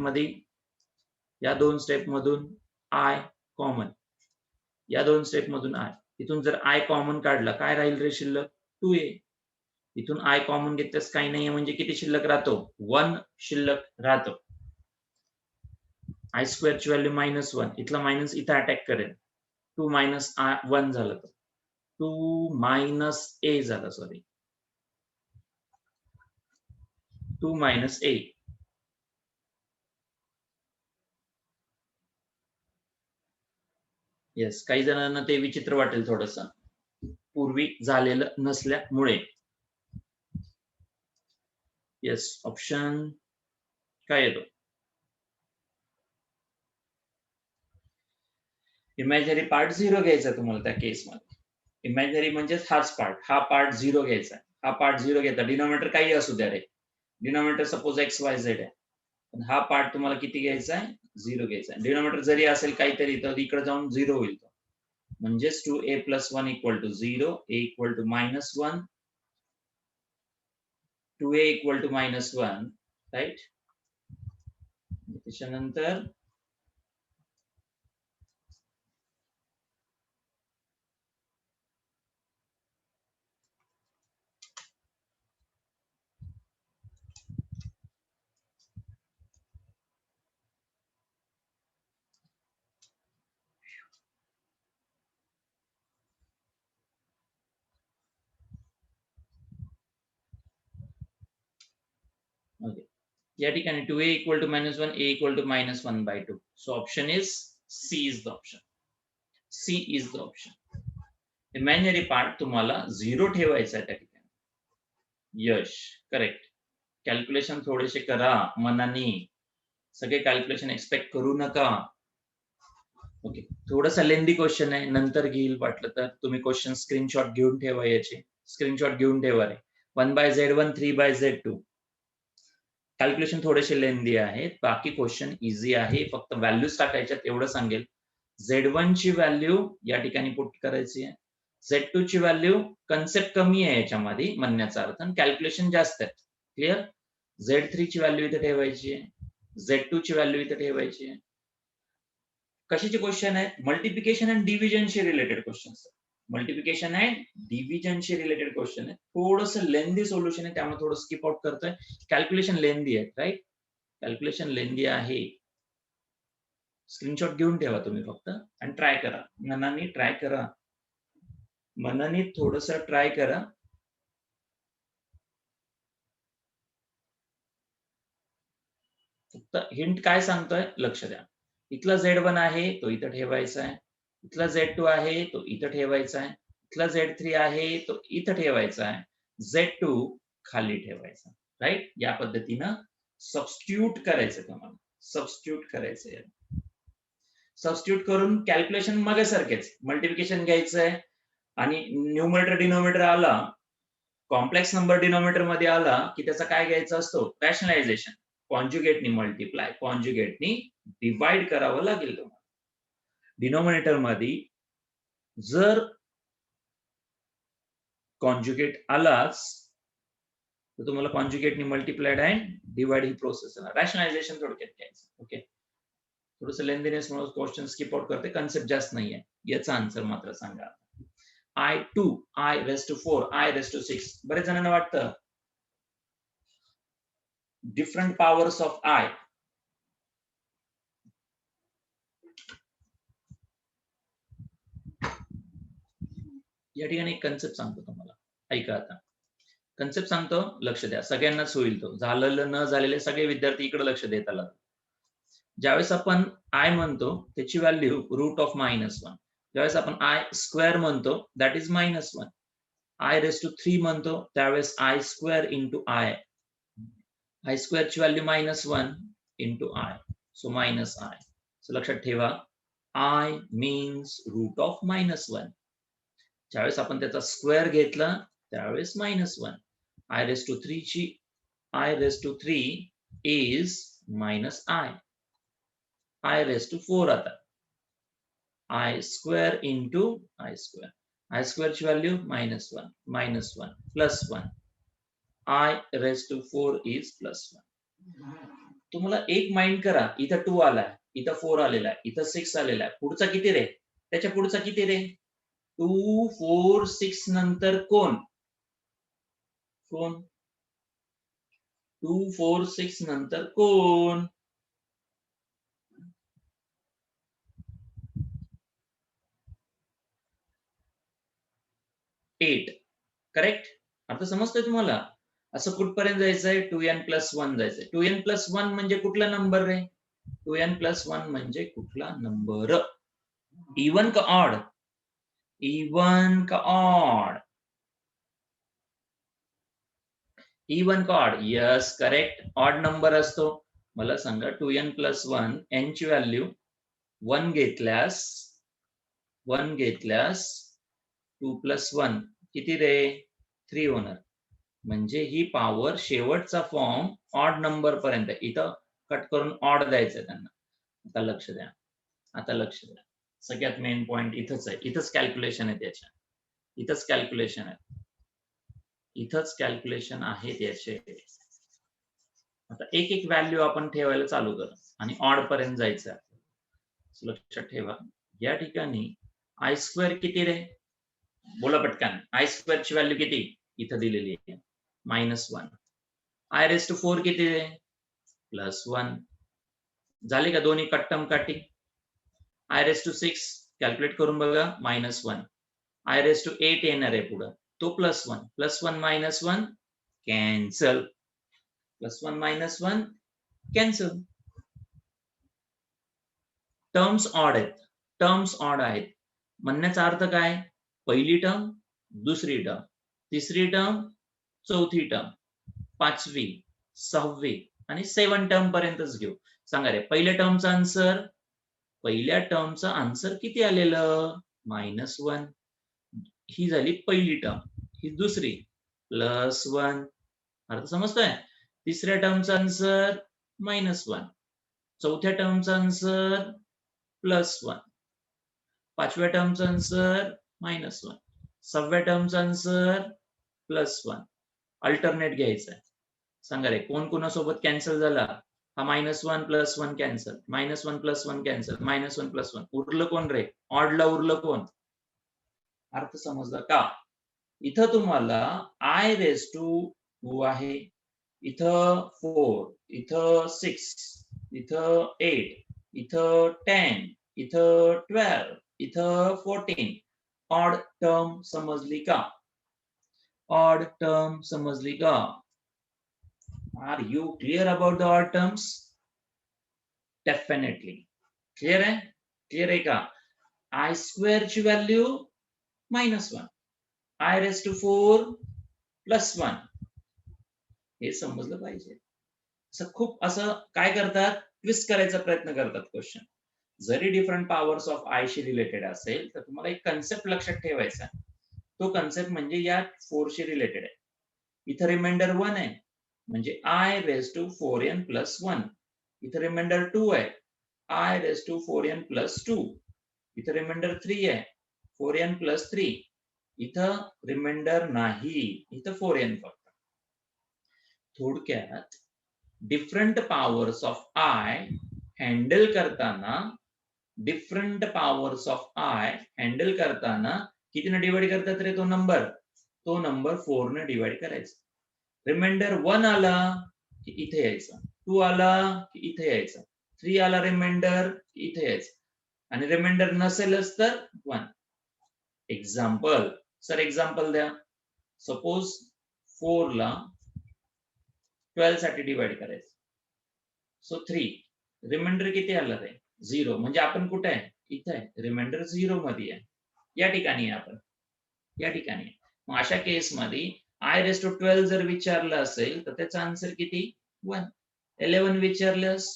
मधून आय कॉमन, या दोन स्टेप मधून आय. इथून जर आय कॉमन काढला काय राहील रे शिल्लक, 2A. इथून आय कॉमन घेतल्यास काही नाहीये, म्हणजे किती शिल्लक राहतो, 1 शिल्लक राहतो. आय स्क्वेअरची व्हॅल्यू -1, इथला मायनस इथं अटॅक करेल. 2 - 1 झालं, 2 - A झालं, सॉरी 2 - A. येस, काही जणांना ते विचित्र वाटेल थोडस, पूर्वी झालेलं नसल्यामुळे. येस, ऑप्शन काय येतो, इमॅजिनरी पार्ट 0 घ्यायचा तुम्हाला त्या केसमध्ये. इमॅजिनरी म्हणजे हाच पार्ट, हा पार्ट 0 घ्यायचा. हा पार्ट 0 घेता, डिनोमिनेटर काही असू द्या रे. डिनोमिनेटर सपोज XYZ आहे, पण हा पार्ट तुम्हाला किती घ्यायचा आहे, 0 घ्यायचा आहे. डिनोमिनेटर जरी असेल काहीतरी तर इकडे जाऊन 0 होईल. म्हणजेच 2A + 1 = 0, A = -1, 2A = -1, राईट. त्याच्यानंतर या ठिकाणी 2A = -1, A = -1/2. So option is C is the option. C is the option. Imaginary part तुम्हाला 0 ठेवायचा आहे त्या ठिकाणी. यश, करेक्ट. कॅल्क्युलेशन थोडेसे करा मनाने, सगळे कॅल्क्युलेशन एक्सपेक्ट करू नका. ओके, थोडासा लेंदी क्वेश्चन आहे, नंतर घेईल वाटलं तर. तुम्ही क्वेश्चन स्क्रीनशॉट घेऊन ठेवा, याचे स्क्रीनशॉट घेऊन ठेवा रे. 1/Z1 3/Z2 कॅल्क्युलेशन थोडेसे लेंदी आहेत, बाकी क्वेश्चन इझी आहे. फक्त व्हॅल्यूज टाकायच्या एवढं सांगेल. Z1 ची व्हॅल्यू या ठिकाणी पुट करायची आहे. Z2 ची व्हॅल्यू, कन्सेप्ट कमी आहे याच्यामध्ये म्हणण्याचा अर्थ, आणि कॅल्क्युलेशन जास्त आहे. क्लिअर. Z3 ची व्हॅल्यू इथे ठेवायची आहे, Z2 ची व्हॅल्यू इथे ठेवायची आहे. कशाचे क्वेश्चन आहेत? मल्टिप्लिकेशन अँड डिव्हिजनशी रिलेटेड क्वेश्चन. मल्टिप्लिकेशन अँड डिव्हिजनशी रिलेटेड क्वेश्चन आहे. थोडस लेंदी सोल्युशन आहे, त्यामुळे थोडं स्किप आउट करतोय. कॅल्क्युलेशन लेंदी आहे, राईट? कॅल्क्युलेशन लेंदी आहे. स्क्रीनशॉट घेऊन ठेवा तुम्ही फक्त आणि ट्राय करा. मनाने ट्राय करा. मनाने थोडस ट्राय करा. फक्त हिंट काय सांगतोय लक्ष द्या. इथला Z1 आहे तो इथं ठेवायचा आहे, इथला Z2 आहे तो इथं ठेवायचा आहे, इथला Z3 आहे तो इथं ठेवायचा आहे, Z2 खाली ठेवायचा, राईट? या पद्धतीनं सबस्टिट्यूट करायचं तुम्हाला, सबस्टिट्यूट करायचंय. सबस्टिट्यूट करून कॅल्क्युलेशन मग सारखेच मल्टिप्लिकेशन घ्यायचंय आणि न्यूमरेटर डिनोमिनेटर आला, कॉम्प्लेक्स नंबर डिनोमिनेटर मध्ये आला की त्याचा काय घ्यायचा असतो? रॅशनलायझेशन. कॉन्जुगेटनी मल्टिप्लाय, कॉन्जुगेटनी डिवाइड करावं लागेल तुम्हाला. डिनोमिनेटर मध्ये जर कॉन्जुगेट आलाच तर तुम्हाला कॉन्जुगेटनी मल्टिप्लाइड अँड डिवाइड ही प्रोसेस आहे. रॅशनलायझेशन थोडक्यात घ्यायचं. ओके, थोडस लेंदीनेस म्हणून क्वेश्चन स्किप आउट करते, कन्सेप्ट जास्त नाहीये. याचा आन्सर मात्र सांगा. I2, I raised to 4, I raised to 6. बरेच जणांना वाटतं डिफरंट पॉवर्स ऑफ I. या ठिकाणी एक कन्सेप्ट सांगतो तुम्हाला, ऐका आता. कन्सेप्ट सांगतो, लक्ष द्या. सगळ्यांनाच होईल तो. झालेलं न झालेले सगळे विद्यार्थी इकडे लक्ष देत आला. ज्यावेळेस आपण I म्हणतो त्याची व्हॅल्यू रूट ऑफ -1. ज्यावेळेस आपण I स्क्वेअर म्हणतो that is -1. I raise to 3 म्हणतो त्यावेळेस I square into I. I square ची value -1 into I. So -I. So लक्षात ठेवा, I मीन्स रूट ऑफ -1. ज्यावेळेस आपण त्याचा स्क्वेअर घेतला त्यावेळेस -1. I रेस टू 3 ची I raise to 3 is -I. I raise to 4 आता I square into I square. I square ची value -1 plus 1. I raise to 4 is +1. तुम्हाला एक माइंड करा, इथं 2 आलाय, इथं 4 आलेला आहे, इथं 6 आलेला आहे. पुढचा किती रे? त्याच्या पुढचा किती रे? 2, 4, 6 नंतर कोण? 2, 4, 6 नंतर कोण? 8. करेक्ट? आता समजतंय तुम्हाला? असं कुठपर्यंत जायचंय? 2n+1 जायचंय. 2n+1 म्हणजे कुठला नंबर रे? 2n+1 म्हणजे कुठला नंबर? इवन का ऑड? इवन का ऑड? इवन का odd? Yes, correct. Odd number असतो. मला सांगा 2n+1, n ची व्हॅल्यू 1 घेतल्यास 2 + 1 किती रे? 3 होणार. म्हणजे ही पॉवर शेवटचा फॉर्म ऑड नंबर पर्यंत. इथं कट करून ऑड द्यायचं त्यांना. आता लक्ष द्या, आता लक्ष द्या. सगळ्यात मेन पॉइंट इथंच आहे. इथंच कॅल्क्युलेशन आहे त्याच्या. इथंच कॅल्क्युलेशन आहे. इथंच कॅल्क्युलेशन आहे त्याचे. आता एक एक व्हॅल्यू आपण ठेवायला चालू करू आणि ऑड पर्यंत जायचं. लक्षात ठेवा, या ठिकाणी I स्क्वेअर किती रे? बोला पटकन. I स्क्वेअर ची व्हॅल्यू किती? इथं दिलेली आहे -1. I रेस टू 4 किती रे? +1. झाले का दोन्ही कट्टम काठी? I रेस टू 6 कॅल्क्युलेट करून बघा, -1. I रेस टू 8 येणार आहे पुढं, तो +1. +1 -1 कॅन्सल. +1 -1 कॅन्सल. टर्म्स ऑड आहेत. टर्म्स ऑड आहेत. म्हणण्याचा अर्थ काय? पहिली टर्म, दुसरी टर्म, तिसरी टर्म, चौथी टर्म, पाचवी, 6वी आणि 7 टर्म पर्यंतच घेऊ. सांगा रे, पहिल्या टर्मचा आन्सर, पहिल्या टर्मचा आन्सर किती आलेलं? -1. ही झाली पहिली टर्म. ही दुसरी +1. अर्थ समजतोय? तिसऱ्या टर्मचा आन्सर -1. चौथ्या टर्मचा आन्सर +1. पाचव्या टर्मचा आन्सर -1. 6व्या टर्मचा आन्सर +1. अल्टरनेट घ्यायचा आहे. सांगा रे, कोण कोणासोबत कॅन्सल झाला? हा -1 + 1 कॅन्सल, -1 + 1 कॅन्सल, -1 + 1 उरलं कोण रे? ऑडला उरलं कोण? अर्थ समजला का? इथं तुम्हाला I⁻²2 आहे, इथं 4, इथं 6, इथं 8, इथं 10, इथं 12, इथं 14. ऑड टर्म समजली का? ऑड टर्म समजली का? Are you clear about the odd terms? Definitely clear आहे. क्लिअर आहे का? I² ची व्हॅल्यू -1, I⁻⁴ +1 हे समजलं पाहिजे. खूप असं काय करतात, ट्विस्ट करायचा प्रयत्न करतात क्वेश्चन. जरी different powers of I she related असेल तर तुम्हाला एक कन्सेप्ट लक्षात ठेवायचा. तो कन्सेप्ट म्हणजे या 4 शी रिलेटेड आहे. इथं रिमाइंडर 1 आहे म्हणजे I⁻⁴n + 1. इथं रिमाइंडर 2 आहे I⁻⁴n + 2. इथं रिमाइंडर 3 आहे 4n + 3. इथं रिमाइंडर नाही, इथं 4n फक्त. थोडक्यात different powers of I handle करताना कितीने डिवाइड करतात रे तो नंबर? तो नंबर 4 ने डिवाइड करायचा. रिमाइंडर 1 आला की इथे यायचं, 2 आला की इथे यायचं, 3 आला रिमाइंडर इथे यायचं, आणि रिमाइंडर नसेलच तर 1. एक्झाम्पल सर, एक्झाम्पल द्या. सपोज 4 ला 12 साठी डिवाइड करायचं, सो 3. रिमाइंडर किती आला रे? 0. म्हणजे आपण कुठे आहे? इथे आहे. रिमाइंडर 0 मध्ये आहे, या ठिकाणी आहे आपण, या ठिकाणी. मग अशा केस मध्ये I⁻12 जर विचारलं असेल तर त्याचा आन्सर किती? 1. 11 विचारल्यास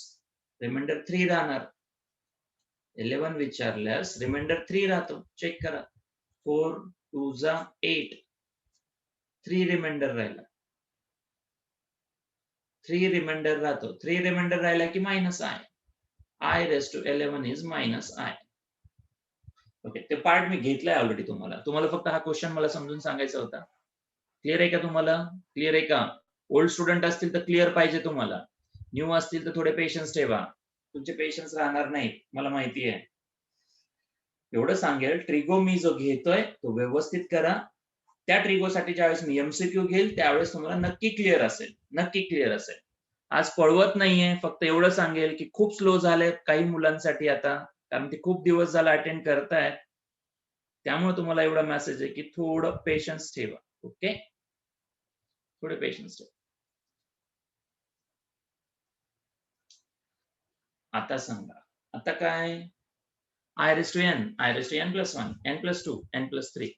रिमाइंडर 3 राहणार. 11 विचारल्यास रिमाइंडर 3 राहतो. चेक करा. 4 2 जा 8, 3 रिमाइंडर राहिला, 3 रिमाइंडर राहतो. 3 रिमाइंडर राहिला की -I. I⁻11 is -I. Okay, ते पार्ट मी घेतलाय ऑलरेडी. तुम्हाला फक्त हा क्वेश्चन मला समजून सांगायचा होता. क्लिअर आहे का तुम्हाला? क्लिअर आहे का? ओल्ड स्टुडंट असतील तर क्लिअर पाहिजे तुम्हाला, न्यू असतील तर थोडे पेशन्स ठेवा. तुमचे पेशन्स राहणार नाहीत, मला माहिती आहे. एवढं सांगेल, ट्रिगो मी जो घेतोय तो व्यवस्थित करा. त्या ट्रिगोसाठी ज्यावेळेस मी MCQ घेईल त्यावेळेस तुम्हाला नक्की क्लिअर असेल, नक्की क्लिअर असेल. आज पळवत नाहीये, फक्त एवढं सांगेल की खूप स्लो झाले काही मुलांसाठी आता, कारण ते खूप दिवस झाला अटेंड करतायत. त्यामुळे तुम्हाला एवढा मेसेज आहे की थोडं पेशन्स ठेवा. ओके, थोडे पेशन्स ठेवा. आता सांगा, आता काय? I⁻n + 1, n + 2, n + 3.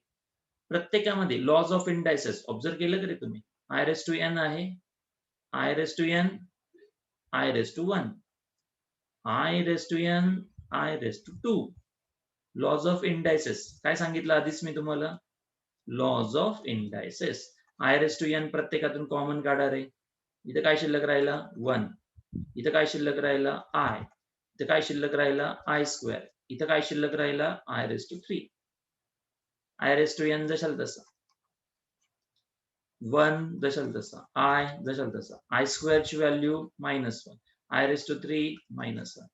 प्रत्येकामध्ये लॉज ऑफ इंडायसेस ऑब्झर्व केलं तरी तुम्ही. I⁻n आहे, I⁻n, I⁻1, I⁻n, I⁻2. Lodge of indices काय सांगितलं आधीच मी तुम्हाला? Laws of indices. I⁻n प्रत्येकातून कॉमन काढा रे. इथं काय शिल्लक राहिला? 1. इथं काय शिल्लक राहिला? I. इथं काय शिल्लक राहिला? I². इथं काय शिल्लक राहिला? I⁻3. I⁻n जशाल तसा, 1 जशाल तसा, I जशाल तसा, I² ची व्हॅल्यू -1, I⁻3 -1.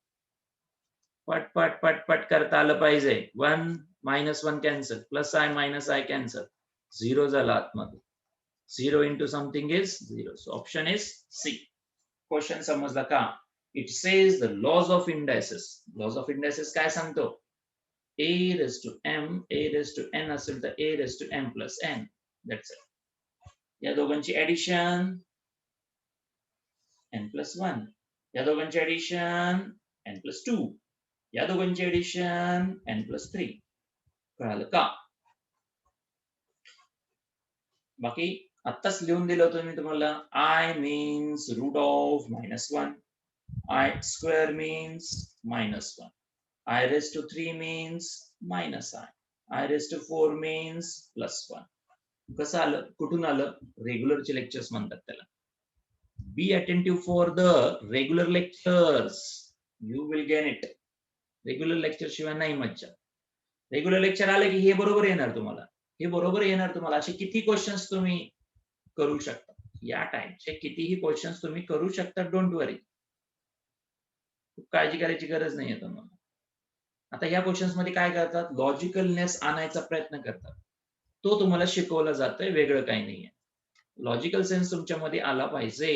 पट पट पट पट करता आलं पाहिजे. 1 -1 कॅन्सल, +I कॅन्सल, 0 झाला आतमध्ये. 0 into something is 0. So option is C. Question समजला का? It says the laws of indices. Laws of indices काय सांगतो? A⁻n असेल तर A⁻m + n. That's it. या दोघांची ऍडिशन n+1, या दोघांची ऍडिशन n+2, या दोघांची ऍडिशन n+3. कळालं का? बाकी आत्ताच लिहून दिलं होतं मी तुम्हाला. I means √(-1), I² means -1, I⁻3 means -I, I⁻4 means +1. कसं आलं? कुठून आलं? रेग्युलरचे लेक्चर्स म्हणतात त्याला. Be attentive for the regular lectures, you will gain it. Regular lecture शिवाय नाही मज्जा. रेग्युलर लेक्चर आले की हे बरोबर येणार तुम्हाला, हे बरोबर येणार तुम्हाला. असे किती क्वेश्चन्स तुम्ही करू शकता, या टाईपचे कितीही क्वेश्चन्स तुम्ही करू शकता, डोंट वरी. खूप काळजी करायची गरज नाहीये तुम्हाला. आता या क्वेश्चन्स मध्ये काय करतात, लॉजिकलनेस आणायचा प्रयत्न करतात. तो तुम्हाला शिकवला जातोय, वेगळं काही नाहीये. लॉजिकल सेन्स तुमच्यामध्ये आला पाहिजे.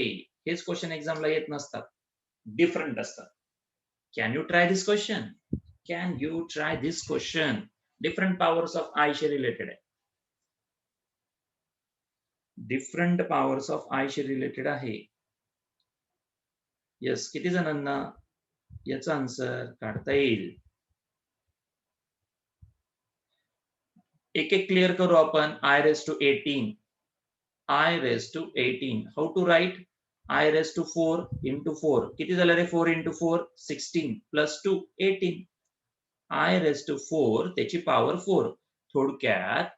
हेच क्वेश्चन एक्झामला येत नसतात, डिफरंट असतात. Can you try this question? Can you try this question? Different powers of आयशी रिलेटेड आहे. डिफरंट पॉवर्स ऑफ आयशी रिलेटेड आहे. यस, किती जणांना याचा आन्सर काढता येईल? एक एक क्लिअर करू आपण. I raised to 18. I raised to 18. How to write? I raised to 4 into 4. किती झालं रे 4 into 4? 16 plus 2 18. I raised to 4 त्याची पॉवर 4. थोडक्यात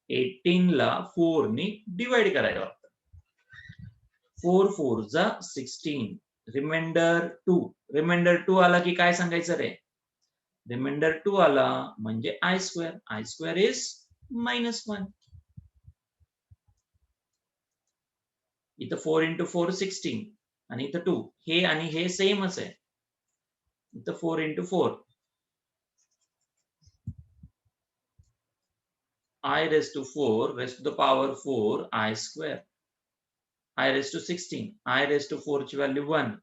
18 ला 4 नी डिवाइड करायला लागतं. 4 4 जा 16. रिमाइंडर 2. रिमाइंडर 2 आला की काय सांगायचं रे? रिमाइंडर 2 आला म्हणजे I square. I square is -1. इथं 4 into 4 16 आणि इथं 2. हे आणि हे सेमच आहे. इथं 4 into 4. I raised to 4 raised to the power 4 I square. I raised to 16. I raised to 4 ची व्हॅल्यू 1.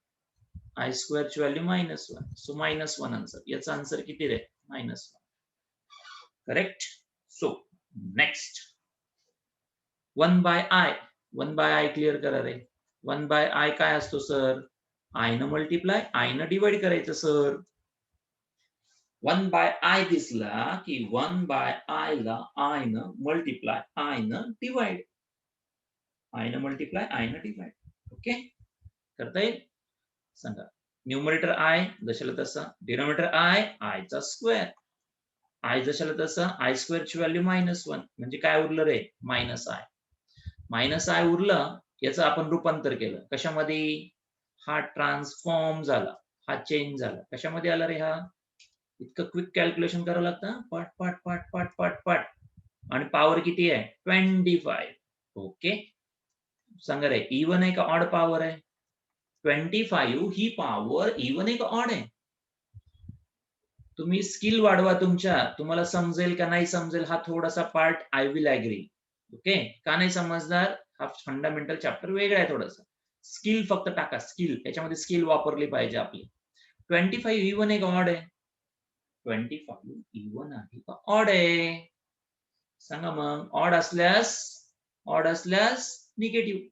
I square ची व्हॅल्यू -1. So -1 answer. याचा आन्सर किती रे? -1. Correct. So next 1 by I. 1 by I clear करा रे. 1 by I काय असतो sir? I न multiply, I न divide करायचं सर. 1 by I दिसला की 1 by I ला I न मल्टिप्लाय, I न डिवाइड. I न मल्टिप्लाय, I न डिवाइड. ओके, करता येईल? सांगा. न्यूमरेटर I जशाला तसा, डिनॉमिनेटर I चा स्क्वेअर. I जशाला तसा, I स्क्वेअर ची व्हॅल्यू -1 म्हणजे काय उरलं रे? -I. -I उरलं, याचं आपण रूपांतर केलं कशामध्ये? हा ट्रान्सफॉर्म झाला, हा चेंज झाला. कशामध्ये आला रे हा? इतकं क्विक कॅल्क्युलेशन करावं लागतं. पाट पाट पाट पाट पाट पाट. आणि पॉवर किती आहे? 25. ओके, सांगा रे, इवन आहे का ऑड पॉवर आहे? 25 ही पॉवर इवन आहे का ऑड आहे? तुम्ही स्किल वाढवा तुमच्या, तुम्हाला समजेल का नाही समजेल हा थोडासा part I will agree. Okay, का नाही समजणार? हा फंडामेंटल चॅप्टर वेगळा आहे थोडासा. स्किल फक्त टाका, स्किल, याच्यामध्ये स्किल वापरली पाहिजे आपली. 25 इवन आहे का ऑड आहे? 25 इवन आहे का ऑड आहे? सांगा मग. ऑड असल्यास निगेटिव्ह.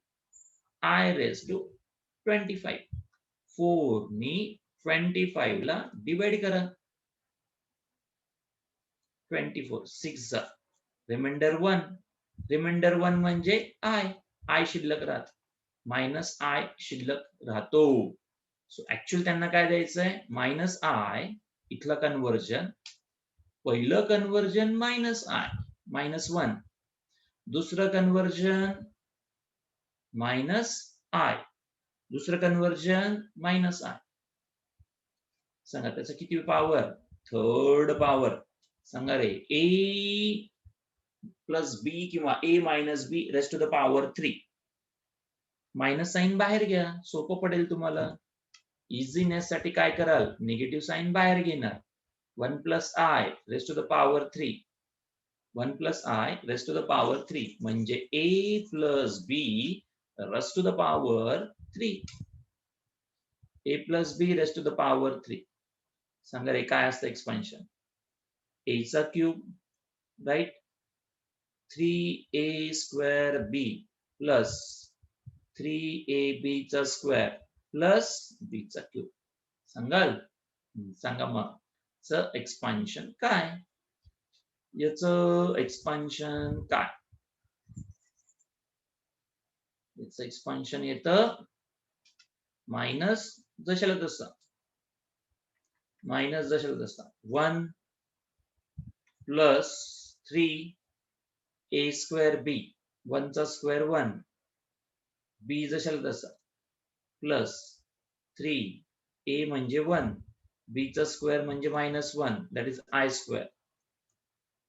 I raised to 25. 4 नी 25 ला डिवाइड करा. 24 6 जा. रिमाइंडर 1. रिमाइंडर 1 म्हणजे I शिल्लक राहत. -I शिल्लक राहतो. सो ऍक्च्युअली त्यांना काय द्यायचंय? -I. इथलं कन्वर्जन, पहिलं कन्वर्जन -I, -1. दुसरं कन्वर्जन -I. दुसरं कन्वर्जन -I. सांगा त्याचं किती पॉवर? Third power. सांगा रे. A प्लस B किंवा A minus B raised to the power 3. Minus sign बाहेर घ्या, सोपं पडेल तुम्हाला. इझीनेस साठी काय कराल? निगेटिव्ह साइन बाहेर घेणार. 1 plus I rest to the power 3. 1 plus I rest to the power 3 म्हणजे A plus B raised to the power 3. A plus B raised to the power 3. सांगा रे, काय असतं एक्सपान्शन? A चा cube, right? 3A square B plus 3AB चा square plus B चा cube. सांगाल? सांगा मग एक्सपान्शन काय? याचं एक्सपान्शन काय? याचं एक्सपान्शन येतं मायनस जशाला तसा. 1 प्लस 3A स्क्वेअर B. 1 चा स्क्वेअर 1. B जशाला तसा प्लस 3A म्हणजे 1. B चा स्क्वेअर म्हणजे -1, that is I square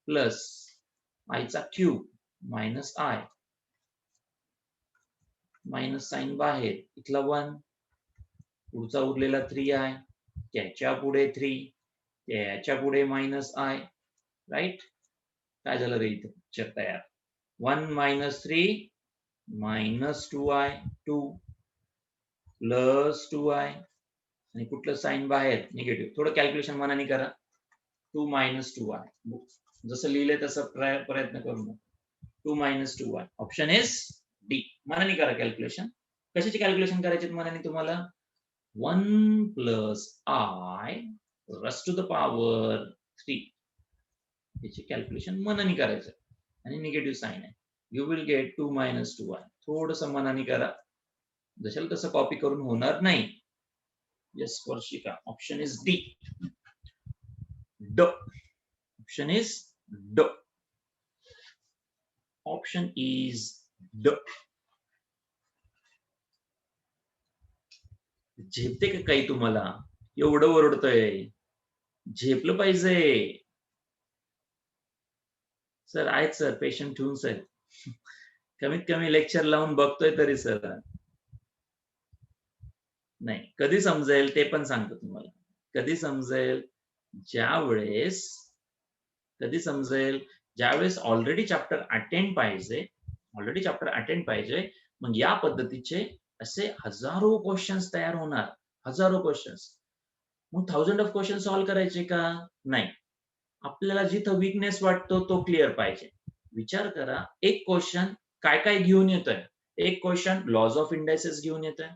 plus I चा क्यूब -I. मायनस साइन बाहेर, इथला 1, पुढचा उरलेला 3 आहे, त्याच्या पुढे 3, त्याच्या पुढे मायनस आय, राईट. काय झालं रे इथे पिक्चर तयार. 1 minus 3 minus 2i 2 plus 2i आणि कुठलं साइन बाहेर निगेटिव्ह. थोडं कॅल्क्युलेशन मनाने करा. 2 minus 2i जसं लिहिलंय तसं प्रयत्न करू नका. 2 minus 2i option is D. मनाने करा कॅल्क्युलेशन. कशाची कॅल्क्युलेशन करायची मनाने तुम्हाला? 1 plus I raised to the power 3 याची कॅल्क्युलेशन मनाने करायचं आणि निगेटिव्ह साइन आहे. You will get 2 minus 2i. थोडस मनाने करा, जशाला तसं कॉपी करून होणार नाही. येस स्पर्शिका, ऑप्शन इज डी. ड, ऑप्शन इज ड, ऑप्शन इज ड. झेपते का काही तुम्हाला? एवढं ओरडतोय, झेपलं पाहिजे सर. आहेत सर, पेशंट ठेवून सर, कमीत कमी लेक्चर लावून बघतोय तरी सर. नाही, कधी समजेल ते पण सांगतो तुम्हाला. कधी समजेल? ज्यावेळेस, कधी समजेल? ज्यावेळेस ऑलरेडी चॅप्टर अटेंड पाहिजे, ऑलरेडी चॅप्टर अटेंड पाहिजे. मग या पद्धतीचे असे हजारो क्वेश्चन्स तयार होणार, हजारो क्वेश्चन्स. मग 1000 ऑफ क्वेश्चन सॉल्व्ह करायचे का? नाही. आपल्याला जिथं वीकनेस वाटतो तो क्लिअर पाहिजे. विचार करा, एक क्वेश्चन काय काय घेऊन येतोय. एक क्वेश्चन लॉज ऑफ इंडायसेस घेऊन येतोय.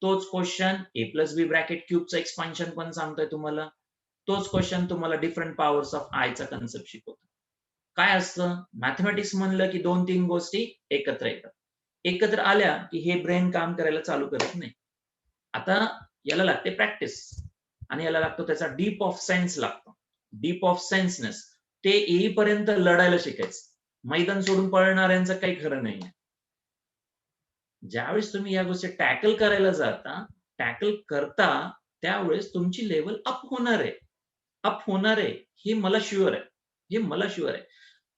तोच क्वेश्चन ए प्लस बी ब्रॅकेट क्यूबचं एक्सपान्शन पण सांगतोय तुम्हाला. तोच क्वेश्चन तुम्हाला डिफरंट पॉवर्स ऑफ आयचा कन्सेप्ट शिकवतो. काय असतं, मॅथमॅटिक्स म्हणलं की 2-3 गोष्टी एकत्र येतात. एकत्र आल्या की हे ब्रेन काम करायला चालू करत नाही. आता याला लागते प्रॅक्टिस आणि याला लागतो त्याचा डीप ऑफ सेन्स लागतो. Deep of senseness. ते येईपर्यंत लढायला शिकायचं. मैदान सोडून पळणाऱ्यांचं काही खरं नाही. ज्यावेळेस तुम्ही या गोष्टी टॅकल करायला जाता, टॅकल करता, त्यावेळेस तुमची लेवल अप होणार आहे. अप होणार आहे, हे मला शुअर आहे. हे मला शुअर आहे.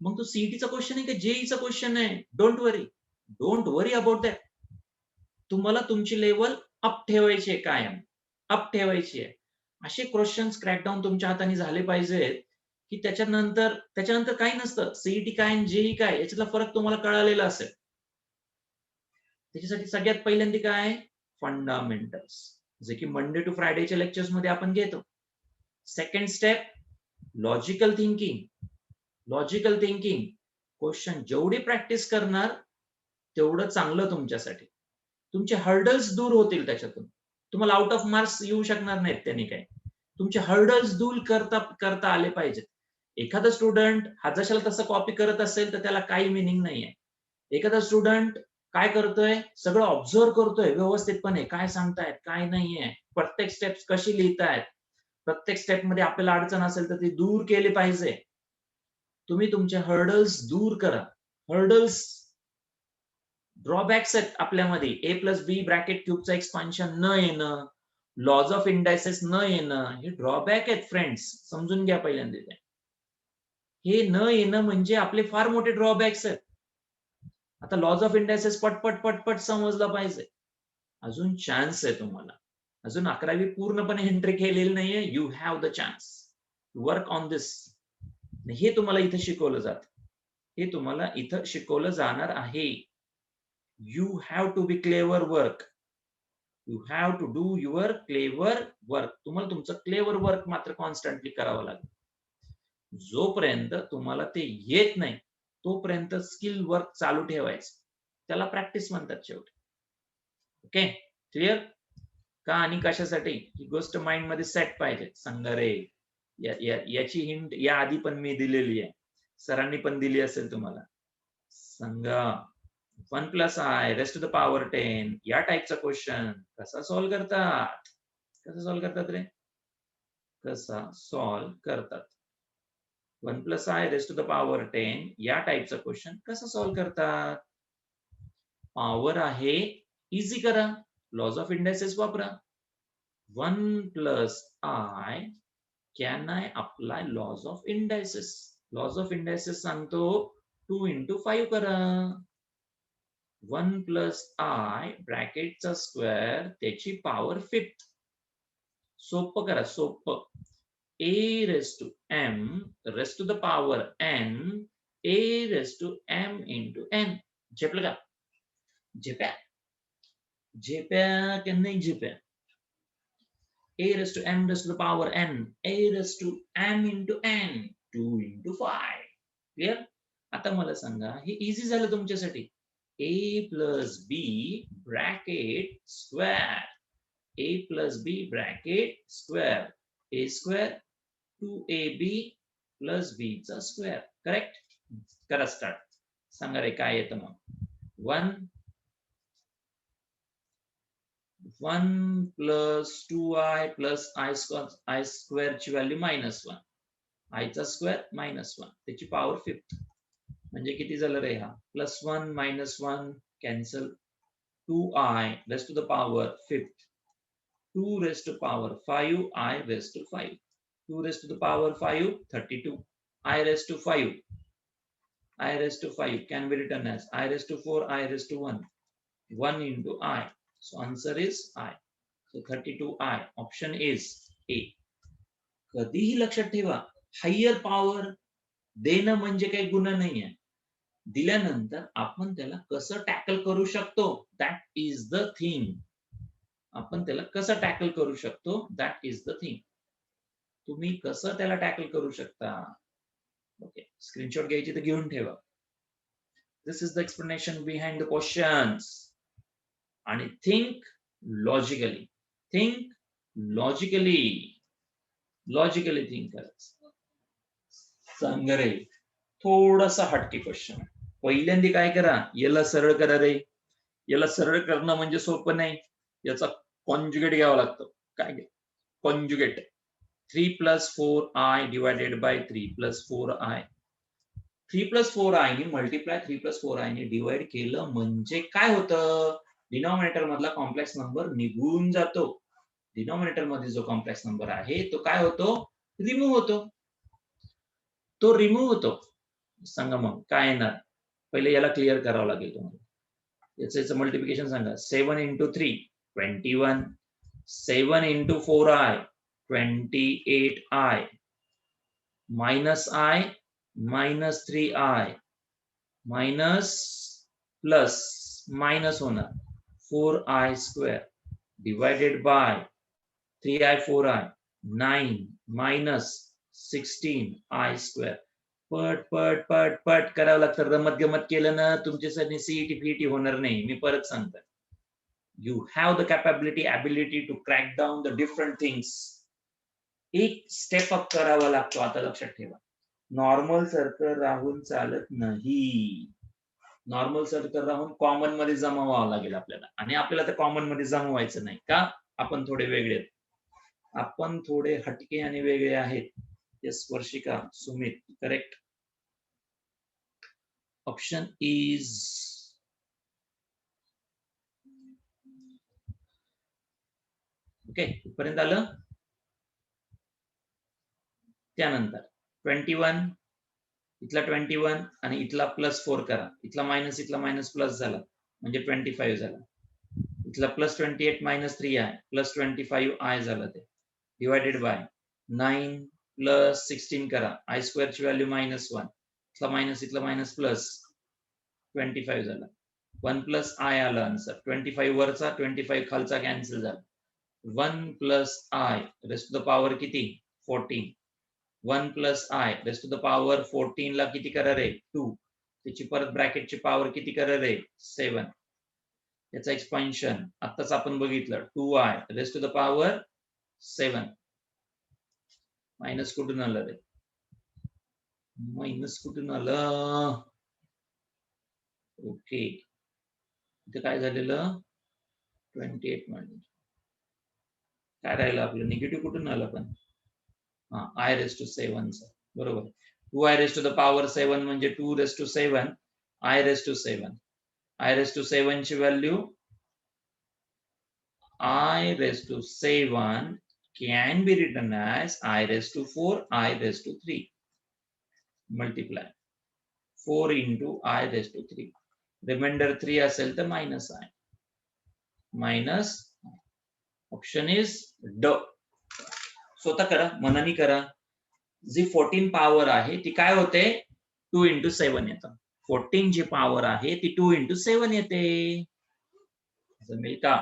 मग तो सीईटीचा क्वेश्चन आहे की जेईचा क्वेश्चन आहे, don't worry. Don't worry about that. तुम्हाला तुमची लेवल अप ठेवायची आहे, कायम अप ठेवायची आहे. असे क्वेश्चन्स क्रॅकडाऊन तुमच्या हाताने झाले पाहिजेत की त्याच्यानंतर काही नसतं. सीईटी काय आणि जेई काय याच्यातला फरक तुम्हाला कळालेला असेल. त्याच्यासाठी सगळ्यात पहिल्यांदा काय, फंडामेंटल्स, जे की मंडे टू फ्रायडेच्या लेक्चर्स मध्ये आपण घेतो. Second step, logical thinking. Logical thinking question जेवढी प्रॅक्टिस करणार तेवढं चांगलं तुमच्यासाठी. तुमचे हर्डल्स दूर होतील त्याच्यातून. तुम्हाला आउट ऑफ मार्क्स येऊ शकणार नाहीत त्यांनी. काय, तुमचे हर्डल्स दूर करता आले पाहिजेत. एखादा स्टुडंट हा जशाला तसं कॉपी करत असेल तर त्याला काही मिनिंग नाहीये. एखादा स्टुडंट काय करतोय, सगळं ऑब्झर्व करतोय व्यवस्थितपणे, काय सांगतायत काय नाहीये, प्रत्येक स्टेप्स कशी लिहितायत, प्रत्येक स्टेप मध्ये आपल्याला अडचण असेल तर ती दूर केली पाहिजे. तुम्ही तुमचे हर्डल्स दूर करा. हर्डल्स, ड्रॉबॅक्स आहेत आपल्यामध्ये. ए प्लस बी ब्रॅकेट क्यूबचं एक्सपान्शन न येणं, लॉज ऑफ इंडायसेस न येणं, हे ड्रॉबॅक आहेत फ्रेंड्स. समजून घ्या पहिल्यांदा ते. हे न येणं म्हणजे आपले फार मोठे ड्रॉबॅक्स आहेत. आता लॉज ऑफ इंडायसेस पटपट पटपट समजलं पाहिजे. अजून चान्स आहे तुम्हाला. अजून 11वी पूर्णपणे एंट्री केलेली नाहीये. You have the chance to work on this. हे तुम्हाला इथं शिकवलं जात. हे तुम्हाला इथं शिकवलं जाणार आहे. You have to be clever work. You have to do your clever work. तुम्हाला तुमचं क्लेवर वर्क मात्र कॉन्स्टंटली करावं लागेल. जोपर्यंत तुम्हाला ते येत नाही तोपर्यंत स्किल वर्क चालू ठेवायचं. त्याला प्रॅक्टिस म्हणतात शेवटी. ओके, क्लिअर का? आणि कशासाठी ही गोष्ट माइंड मध्ये सेट पाहिजे. सांगा रे, याची हिंट या आधी पण मी दिलेली आहे, सरांनी पण दिली असेल तुम्हाला. सांगा, 1 plus I raised to the power 10 या टाईपचा क्वेश्चन कसा सॉल्व्ह करतात? कसा सॉल्व्ह करतात रे? कसा सॉल्व्ह करतात? 1 plus I raised to the power 10 या टाईपचा क्वेश्चन कसा सॉल्व्ह करतात? पॉवर आहे, इझी करा, लॉज ऑफ इंडायसेस वापरा. 1 plus I, can I apply laws of indices? Laws of indices सांगतो 2 into 5 करा. 1 plus I ब्रॅकेटचा स्क्वेअर त्याची पॉवर 5th. सोपं करा, सोपं. A raised to m raised to the power n a raised to m into n. झेपलं का? झेप्या झेप्या की नाही झेप्या? a raised to m raised to the power n a raised to m into n 2 into 5. Clear? आता मला सांगा, हे easy झालं तुमच्यासाठी. a plus b bracket square a plus b bracket square a square 2ab plus b चा square. Correct? करा start. सांगा रे काय येतं मग. 1 plus 2i plus i square ची व्हॅल्यू -1 i चा स्क्वेअर -1 त्याची पॉवर 5th म्हणजे किती झालं रे हा. +1 -1 cancel 2i raised to the power 5th 2 raised to power 5 I raised to 5 2 raised to the power 5 32 I raised to 5 I raised to 5 can be written as I raised to 4 I raised to 1 1 into I. So answer is I. So 32I. Option is A. कधीही लक्षात ठेवा, higher power देणं म्हणजे काही गुन्हा नाहीये. दिल्यानंतर आपण त्याला कसं टॅकल करू शकतो, दॅट इज द थिंग. आपण त्याला कसं टॅकल करू शकतो, दॅट इज द थिंग. तुम्ही कसं त्याला टॅकल करू शकता. ओके, स्क्रीनशॉट घ्यायची तर घेऊन ठेवा. This is the explanation behind the questions. आणि think logically. Think logically. Logically think करायचं. सांग रे, थोडासा हटके क्वेश्चन. पहिल्यांदा काय करा, याला सरळ करा रे. याला सरळ करणं म्हणजे सोपं नाही. याचा कॉन्जुगेट घ्यावा लागतो. काय घ्या? Conjugate. 3 plus 4i divided by 3 plus 4i. 3 plus 4i ने मल्टिप्लाय 3 plus 4i ने डिवाइड केलं म्हणजे काय होतं? डिनॉमिनेटर मधला कॉम्प्लेक्स नंबर निघून जातो. डिनॉमिनेटर मध्ये जो कॉम्प्लेक्स नंबर आहे तो काय होतो? रिमूव्ह होतो. तो रिमूव्ह होतो. सांगा मग काय येणार? पहिले याला क्लिअर करावं लागेल तुम्हाला. याचं मल्टिप्लिकेशन सांगा. 7 into 3 21 7 into 4i 28i minus I minus 3i minus plus minus होणार 4i square divided by 3i 4i 9 minus 16i square. पट पट पट पट करावं लागतं. रमत गमत केलं ना तुमच्यासाठी सीईटी फीईटी होणार नाही. मी परत सांगतो. You have the capability, ability to crack down the different things. एक स्टेप अप करावा लागतो. आता लक्षात ठेवा, नॉर्मल सर्कल राहून चालत नाही. नॉर्मल सर्कल राहून कॉमन मध्ये जमा व्हावं लागेल आपल्याला. आणि आपल्याला तर कॉमन मध्ये जमा व्हायचं नाही का? आपण थोडे वेगळे आहेत. आपण थोडे हटके आणि वेगळे आहेत. Yes Varshika, Sumit, correct. Option is okay. इथपर्यंत आलं. त्यानंतर 21 इथला 21 आणि इथला +4 करा. इथला मायनस प्लस झाला म्हणजे 25 झाला. इथला +28 - 3i +25i झालं ते डिवायडेड बाय 9 + 16 करा. i स्क्वेअर ची व्हॅल्यू -1 इथला मायनस प्लस 25 झाला. 1 + i आला आन्सर. 25 वरचा 25 खालचा कॅन्सल झाला. 1 + i rest to the power किती? 14. 1 plus I raised to the power 14 ला किती करा रे? 2. त्याची परत ब्रॅकेटची पॉवर किती करा रे? 7. याचा एक्सपान्शन आताच आपण बघितलं 2i raised to the power 7. Minus कुठून आलं रे? मायनस कुठून आलं? ओके, इथे काय झालेलं? 28 मायनस काय राहिलं आपलं? निगेटिव्ह कुठून आलं पण? I raised to 7 बरोबर. 2i raised to the power 7 म्हणजे 2 raised to 7 I raised to 7. I raised to 7 ची value I raised to 7 can be written as I raised to 4 I raised to 3 multiply 4 into I raised to 3. Reminder 3 असेल तर minus I. Minus option is ड. स्वतः करा, मनानी करा. जी 14 power आहे ती काय होते, 2 into 7 येतं. 14 जी पॉवर आहे ती 2 into 7 येते. जमेल का?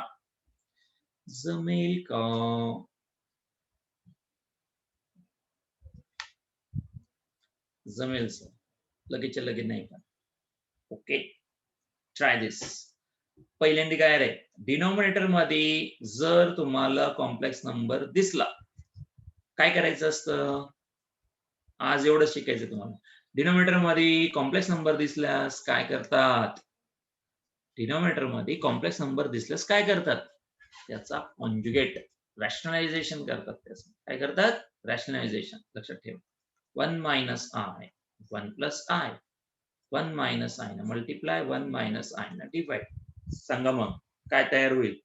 जमेल का? जमेल सर, लगेच लगेच नाही का? ओके, ट्राय दिस. पहिल्यांदा काय रे, डिनॉमिनेटर मध्ये जर तुम्हाला कॉम्प्लेक्स नंबर दिसला, काय करायचं असतं? आज एवढं शिकायचं तुम्हाला. डिनॉमिनेटर मध्ये कॉम्प्लेक्स नंबर दिसल्यास काय करतात? डिनॉमिनेटर मध्ये कॉम्प्लेक्स नंबर दिसल्यास काय करतात? त्याचा कॉन्जुगेट, रॅशनलायझेशन करतात. त्याचं काय करतात? रॅशनलायझेशन. लक्षात ठेवा. 1 minus I, 1 plus I, 1 minus I ना मल्टिप्लाय, 1 minus I ना डिवाइड. सांगा मग काय तयार होईल?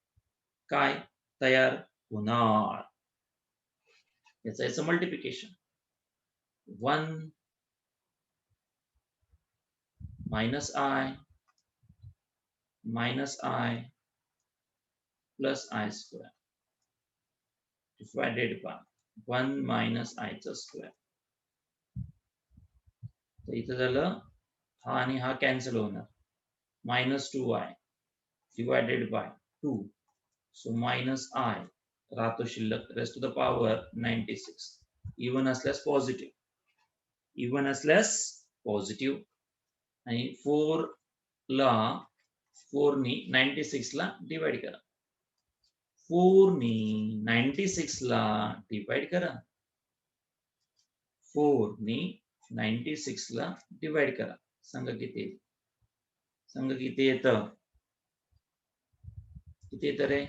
काय तयार होणार? याचं multiplication. 1 minus I minus I plus I square divided by 1 minus I चा स्क्वेअर. तर इथं झालं हा आणि हा कॅन्सल होणार. -2I divided by 2. So minus I राहतो शिल्लक, raised to the power 96. Even असल्यास पॉझिटिव्ह, इवन असल्यास पॉझिटिव्ह. आणि 4 ला 4 नी 96 ला डिवाइड करा. 4 नी 96 ला डिवाइड करा. 4 नी 96 ला डिवाइड करा. सांगा किती? सांगा किती येतं? किती येतं रे?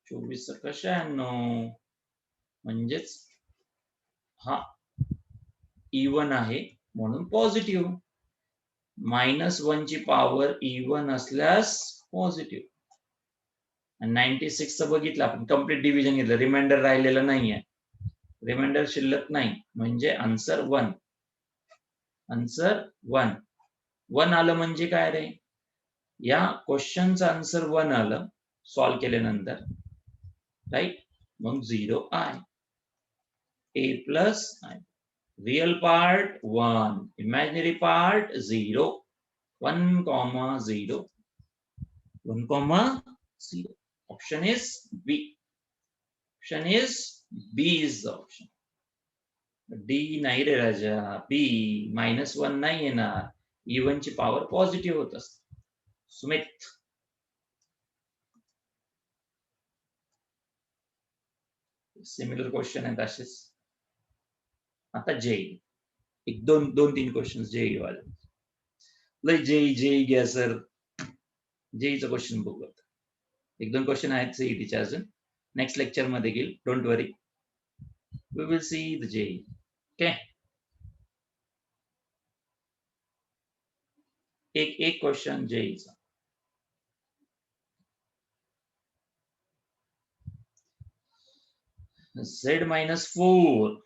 24 96. म्हणजेच हा इवन आहे म्हणून पॉझिटिव्ह. -1 ची पॉवर इवन असल्यास पॉझिटिव्ह. आणि 96 चं बघितलं आपण, कम्प्लीट डिव्हिजन घेतलं, रिमाइंडर राहिलेलं नाहीये, रिमाइंडर शिल्लक नाही, म्हणजे आन्सर 1. आन्सर 1. 1 आलं म्हणजे काय रे? या क्वेश्चनचं आन्सर 1 आलं सॉल्व्ह केल्यानंतर, राईट? मग 0I. A plus I. Real part 1, imaginary part 0. 1, 0. 1, 0. Option is B. Option is B is the option. D नाही रे राजा, B. -1 नाही येणार, इवन ची पॉवर पॉझिटिव्ह होत असते. सुमित, सिमिलर क्वेश्चन आहेत असेच. आता जेई, एक दोन तीन क्वेश्चन जेई वाले. लय जेई घ्या सर, जेईचं क्वेश्चन बघू. एक दोन क्वेश्चन आहेत सीईटीचे अजून, नेक्स्ट लेक्चर मध्ये घेईल, don't worry. We will see the JEE. Okay, एक क्वेश्चन जेईचा. Z-4.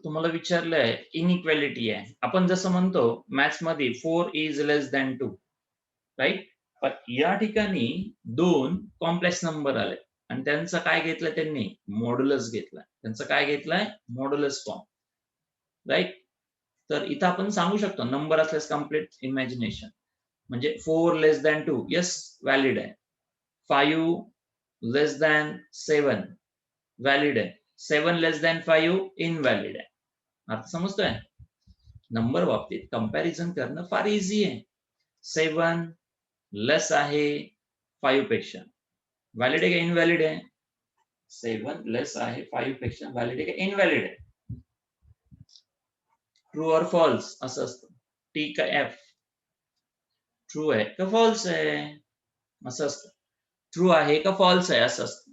तुम्हाला विचारलंय इनइक्वॅलिटी आहे. आपण जसं म्हणतो मॅथ्स मध्ये 4 इज लेस दॅन 2, राईट? पण या ठिकाणी 2 कॉम्प्लेक्स नंबर आले आणि त्यांचं काय घेतलं त्यांनी? मॉड्युलस घेतलाय. त्यांचं काय घेतलंय? Modulus form, right? तर इथं आपण सांगू शकतो नंबर असल्यास कम्प्लीट इमॅजिनेशन. म्हणजे 4 लेस दॅन 2, यस व्हॅलिड आहे. 5 लेस दॅन 7, व्हॅलिड आहे. 7 लेस दॅन 5 इनव्हॅलिड आहे. अर्थ समजतोय? नंबर बाबतीत कंपॅरिझन करणं फार इझी आहे. 7 लेस आहे 5 पेक्षा, व्हॅलिड आहे का इनव्हॅलिड आहे? 7 लेस आहे 5 पेक्षा, व्हॅलिड आहे का इनव्हॅलिड आहे? ट्रू और फॉल्स असं असतं. टी का एफ, ट्रू आहे का फॉल्स आहे असं असतं. ट्रू आहे का फॉल्स आहे असं असतं.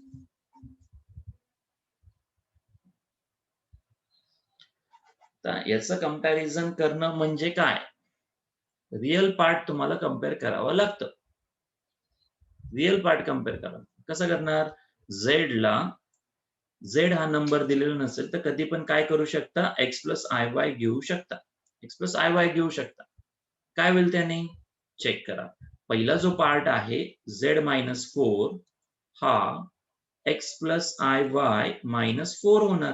तर याचं कंपॅरिझन करणं म्हणजे काय? रिअल पार्ट तुम्हाला कम्पेअर करावं लागतं. रिअल पार्ट कम्पेअर करा. कसं करणार? झेड हा नंबर दिलेला नसेल तर कधी पण काय करू शकता? एक्स प्लस आय वाय घेऊ शकता. एक्स प्लस आय वाय घेऊ शकता. काय होईल त्याने? चेक करा. पहिला जो पार्ट आहे z-4 हा एक्स प्लस आय वाय -4 होणार.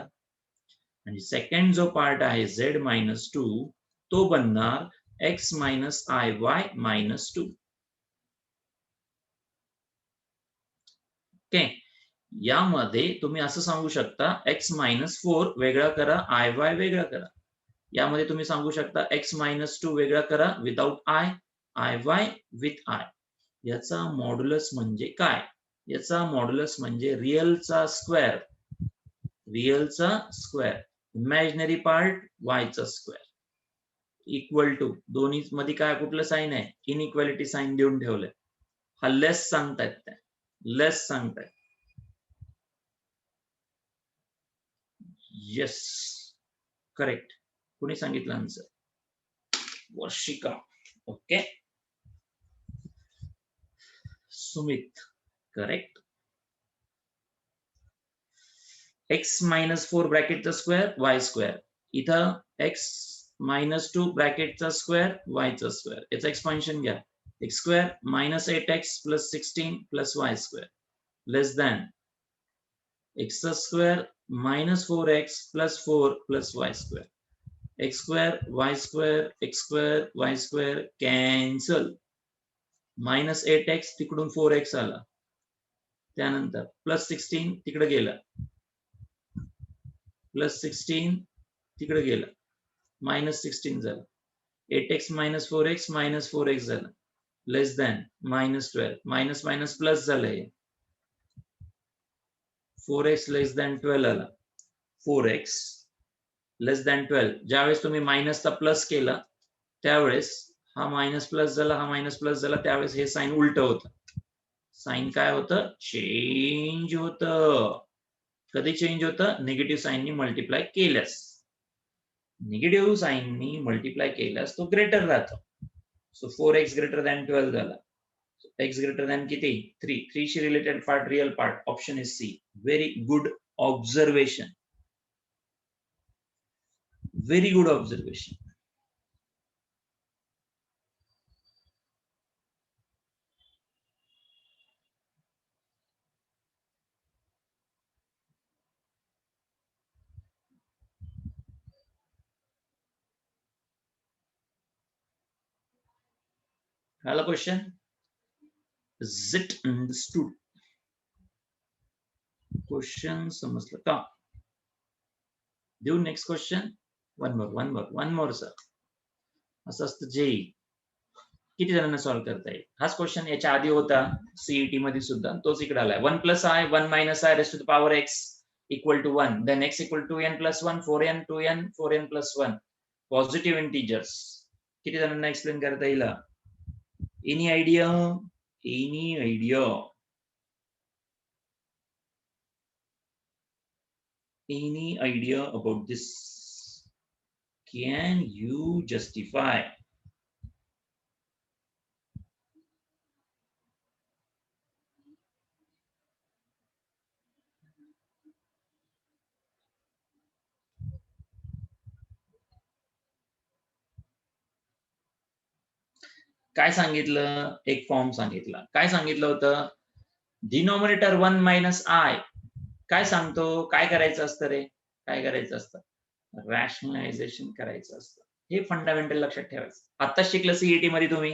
आणि सेकंड जो पार्ट आहे z-2 तो बनणार x minus i Y -2. Okay. यामध्ये तुम्ही असं सांगू शकता x-4 वेगळा करा, आय वाय वेगळा करा. यामध्ये तुम्ही सांगू शकता x-2 वेगळा करा without i y with i. याचा मॉड्युलस म्हणजे काय? याचा मॉड्युलस म्हणजे रिअलचा स्क्वेअर, इमॅजिनरी पार्ट वायचा स्क्वेअर इक्वल टू, दोन्ही मध्ये काय कुठलं साईन आहे? इनइक्वालिटी साईन देऊन ठेवलंय. हा लेस सांगतायत, त्या लेस सांगतायत. Yes, correct. कुणी सांगितलं answer? Varshika. Okay. Sumit, correct. x-4 ब्रॅकेटचा स्क्वेअर वाय स्क्वेअर, इथं x-2 ब्रॅकेटचा स्क्वेअर वायचा स्क्वेअर. याचं एक्सपान्शन घ्या. x square -8x + 16 + y square less than x square -4x + 4 + y square. x square y square x square y square cancel. -8x तिकडून 4x आला, त्यानंतर +16 तिकडे गेला, +16 तिकडे गेला, -16 झालं. 8x - 4x -4x झालं लेस दॅन -12. मायनस मायनस प्लस झालंय, 4x लेस दॅन 12 आला. 4x लेस दॅन 12. ज्यावेळेस तुम्ही मायनसचा प्लस केला त्यावेळेस हा मायनस प्लस झाला, हा मायनस प्लस झाला, त्यावेळेस हे साइन उलट होतं. साइन काय होतं? चेंज होतं. कधी चेंज होतं? निगेटिव्ह साइननी मल्टिप्लाय केल्यास. निगेटिव्ह साइननी मल्टिप्लाय केल्यास तो ग्रेटर राहतो. सो 4x ग्रेटर दॅन 12 झाला. x ग्रेटर दॅन किती? 3. 3 शी related part real part, option is C. Very good observation, very good observation. कळलं question? Is it understood? Question समजलं का? देऊ next question? One more sir. असं असतं जे किती जणांना सॉल्व्ह करता येईल? हाच क्वेश्चन याच्या आधी होता सीईटी मध्ये सुद्धा, तोच इकडे आलाय. 1 + i 1 - i raised to the power x equal to 1, then x equal to n + 1, 4n 2n 4n + 1 positive integers. किती जणांना एक्सप्लेन करता येईल? Any idea? Any idea? Any idea about this? Can you justify? काय सांगितलं? एक form सांगितला. काय सांगितलं होतं? डिनॉमिनेटर 1 - i काय सांगतो? काय करायचं असतं रे? काय करायचं असतं? रॅशनलायझेशन करायचं असतं. हे फंडामेंटल लक्षात ठेवायचं. आता शिकलं सीईटी मध्ये तुम्ही.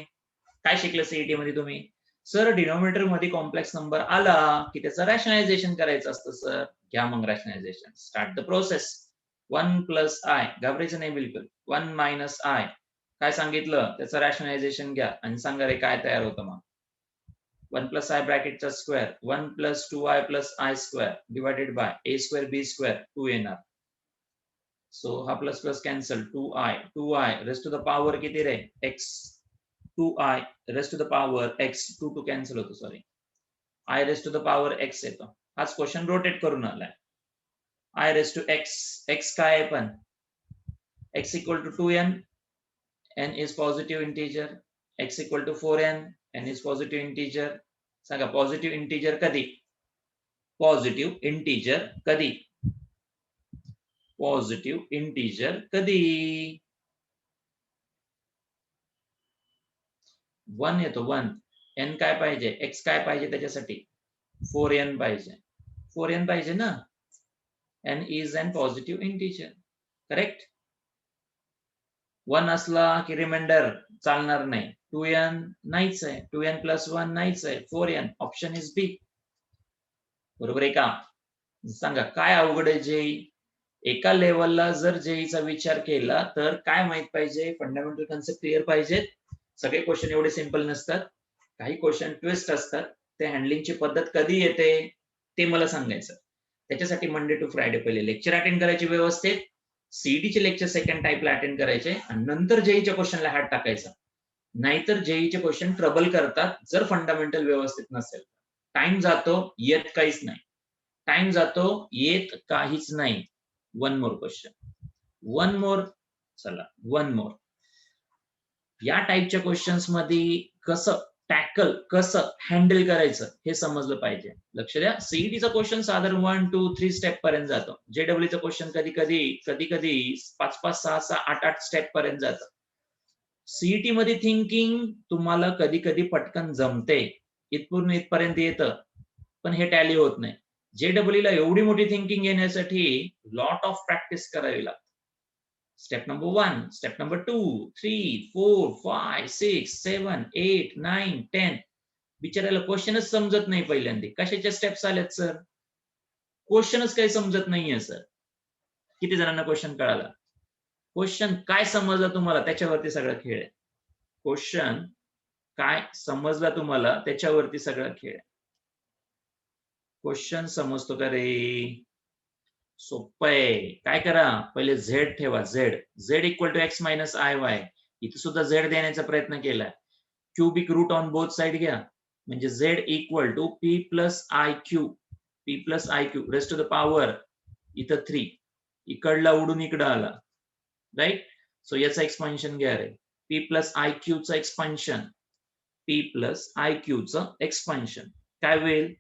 काय शिकलं सीईटी मध्ये तुम्ही? सर डिनॉमिनेटर मध्ये कॉम्प्लेक्स नंबर आला की त्याचं रॅशनलायझेशन करायचं असतं सर. घ्या मग rationalisation. Start the process. 1 plus i, घाबरायचं नाही बिलकुल. 1 मायनस आय काय सांगितलं त्याचं रॅशनलायझेशन घ्या आणि सांगा रे काय तयार होतं मग. 1 plus I ब्रॅकेटचा square 1 plus 2i plus I square divided by a square b square 2 येणार. सो हा plus plus cancel. 2i raise to the power किती रे x. 2i raise to the power x 2 cancel होतो sorry. i rest to the power x येतो. हाच question rotate करून आलाय. i rest to x काय आहे पण x equal to 2n n is positive integer. x equal to 4n n is positive integer. सांगा positive integer कधी. Positive integer कधी. पॉझिटिव्ह इंटिजर कधी. 1 येतो 1. n काय पाहिजे x काय पाहिजे त्याच्यासाठी 4n पाहिजे. 4n पाहिजे ना. n is an positive integer. Correct. 1 असला की रिमाइंडर चालणार नाही. 2n नाहीच आहे. 2n प्लस 1 नाहीच आहे. 4n ऑप्शन इज बी. बरोबर आहे का. सांगा काय अवघड आहे जेई. एका लेवलला जर जेईचा विचार केला तर काय माहित पाहिजे. फंडामेंटल कन्सेप्ट क्लिअर पाहिजेत. सगळे क्वेश्चन एवढे सिंपल नसतात. काही क्वेश्चन ट्विस्ट असतात. ते हँडलिंगची पद्धत कधी येते ते मला सांगायचं. त्याच्यासाठी मंडे टू फ्रायडे पहिले लेक्चर अटेंड करायचे व्यवस्थित. सीईटीचे लेक्चर सेकंड टाइपला अटेंड करायचे आणि नंतर जेईच्या क्वेश्चनला हात टाकायचा. नाहीतर जेईचे क्वेश्चन ट्रबल करतात जर फंडामेंटल व्यवस्थित नसेल. टाइम जातो येत काहीच नाही. टाइम जातो येत काहीच नाही. One more question. वन मोर. चला वन मोर. या टाईपच्या क्वेश्चन्स मध्ये कसं टॅकल कसं हँडल करायचं हे समजलं पाहिजे. लक्ष द्या. सीईटीचा क्वेश्चन साधारण 1 2 3 स्टेप पर्यंत जातो. जेडब्ल्यूचा क्वेश्चन कधी कधी 5 5 6 6 8 8 स्टेप पर्यंत जातं. सीईटी मध्ये थिंकिंग तुम्हाला कधी कधी पटकन जमते. इथपर्यंत येतं पण हे टॅली होत नाही. जेडब्ल्यू ला एवढी मोठी थिंकिंग येण्यासाठी लॉट ऑफ प्रॅक्टिस करावी लागते. Step number 1, step number 2, 3, 4, 5, 6, 7, 8, 9, 10. बिचारायला क्वेश्चनच समजत नाही पहिल्यांदा. कशाच्या स्टेप्स आल्यात सर. क्वेश्चनच काही समजत नाहीये सर. किती जणांना क्वेश्चन कळाला. क्वेश्चन काय समजलं तुम्हाला त्याच्यावरती सगळा खेळ आहे. क्वेश्चन काय समजला तुम्हाला त्याच्यावरती सगळा खेळ आहे. क्वेश्चन समजतो का रे. सोपं आहे. काय करा पहिले झेड ठेवा. Z equal to x minus i y. इथे सुद्धा झेड देण्याचा प्रयत्न केला. Cubic root on both side घ्या. म्हणजे z equal to p plus i q. P plus i q raised to the power इथं 3. इकडला उडून इकडं आला. राईट. सो याचा एक्सपान्शन घ्या रे. पी प्लस आय क्यूचं एक्सपान्शन. पी प्लस आय क्यूचं एक्सपान्शन काय होईल.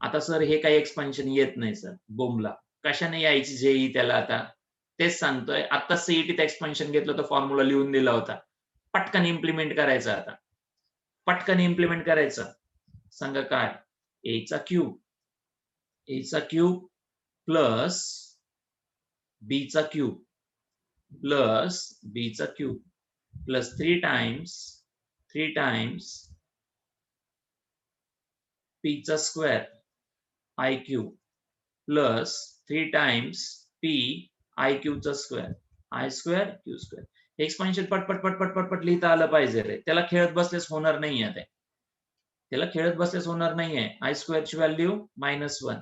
आता सर हे काही एक्सपान्शन येत नाही सर. बोमला कशाने यायची जेई त्याला. आता तेच सांगतोय. आता सीईटीत एक्सपान्शन घेतलं तर फॉर्म्युला लिहून दिला होता. पटकन इम्प्लिमेंट करायचं. आता पटकन इम्प्लिमेंट करायचं. सांगा काय. एचा क्यूब प्लस बीचा क्यूब प्लस बीचा क्यूब प्लस 3 टाइम्स पीचा square i cube plus 3 times p i क्यूबचा square i square q square. Expansion पटपट पटपट पटपट लिहिता आलं पाहिजे रे. त्याला खेळत बसलेच होणार नाहीये. त्याला खेळत बसलेच होणार नाहीये. आय स्क्वेअरची व्हॅल्यू -1.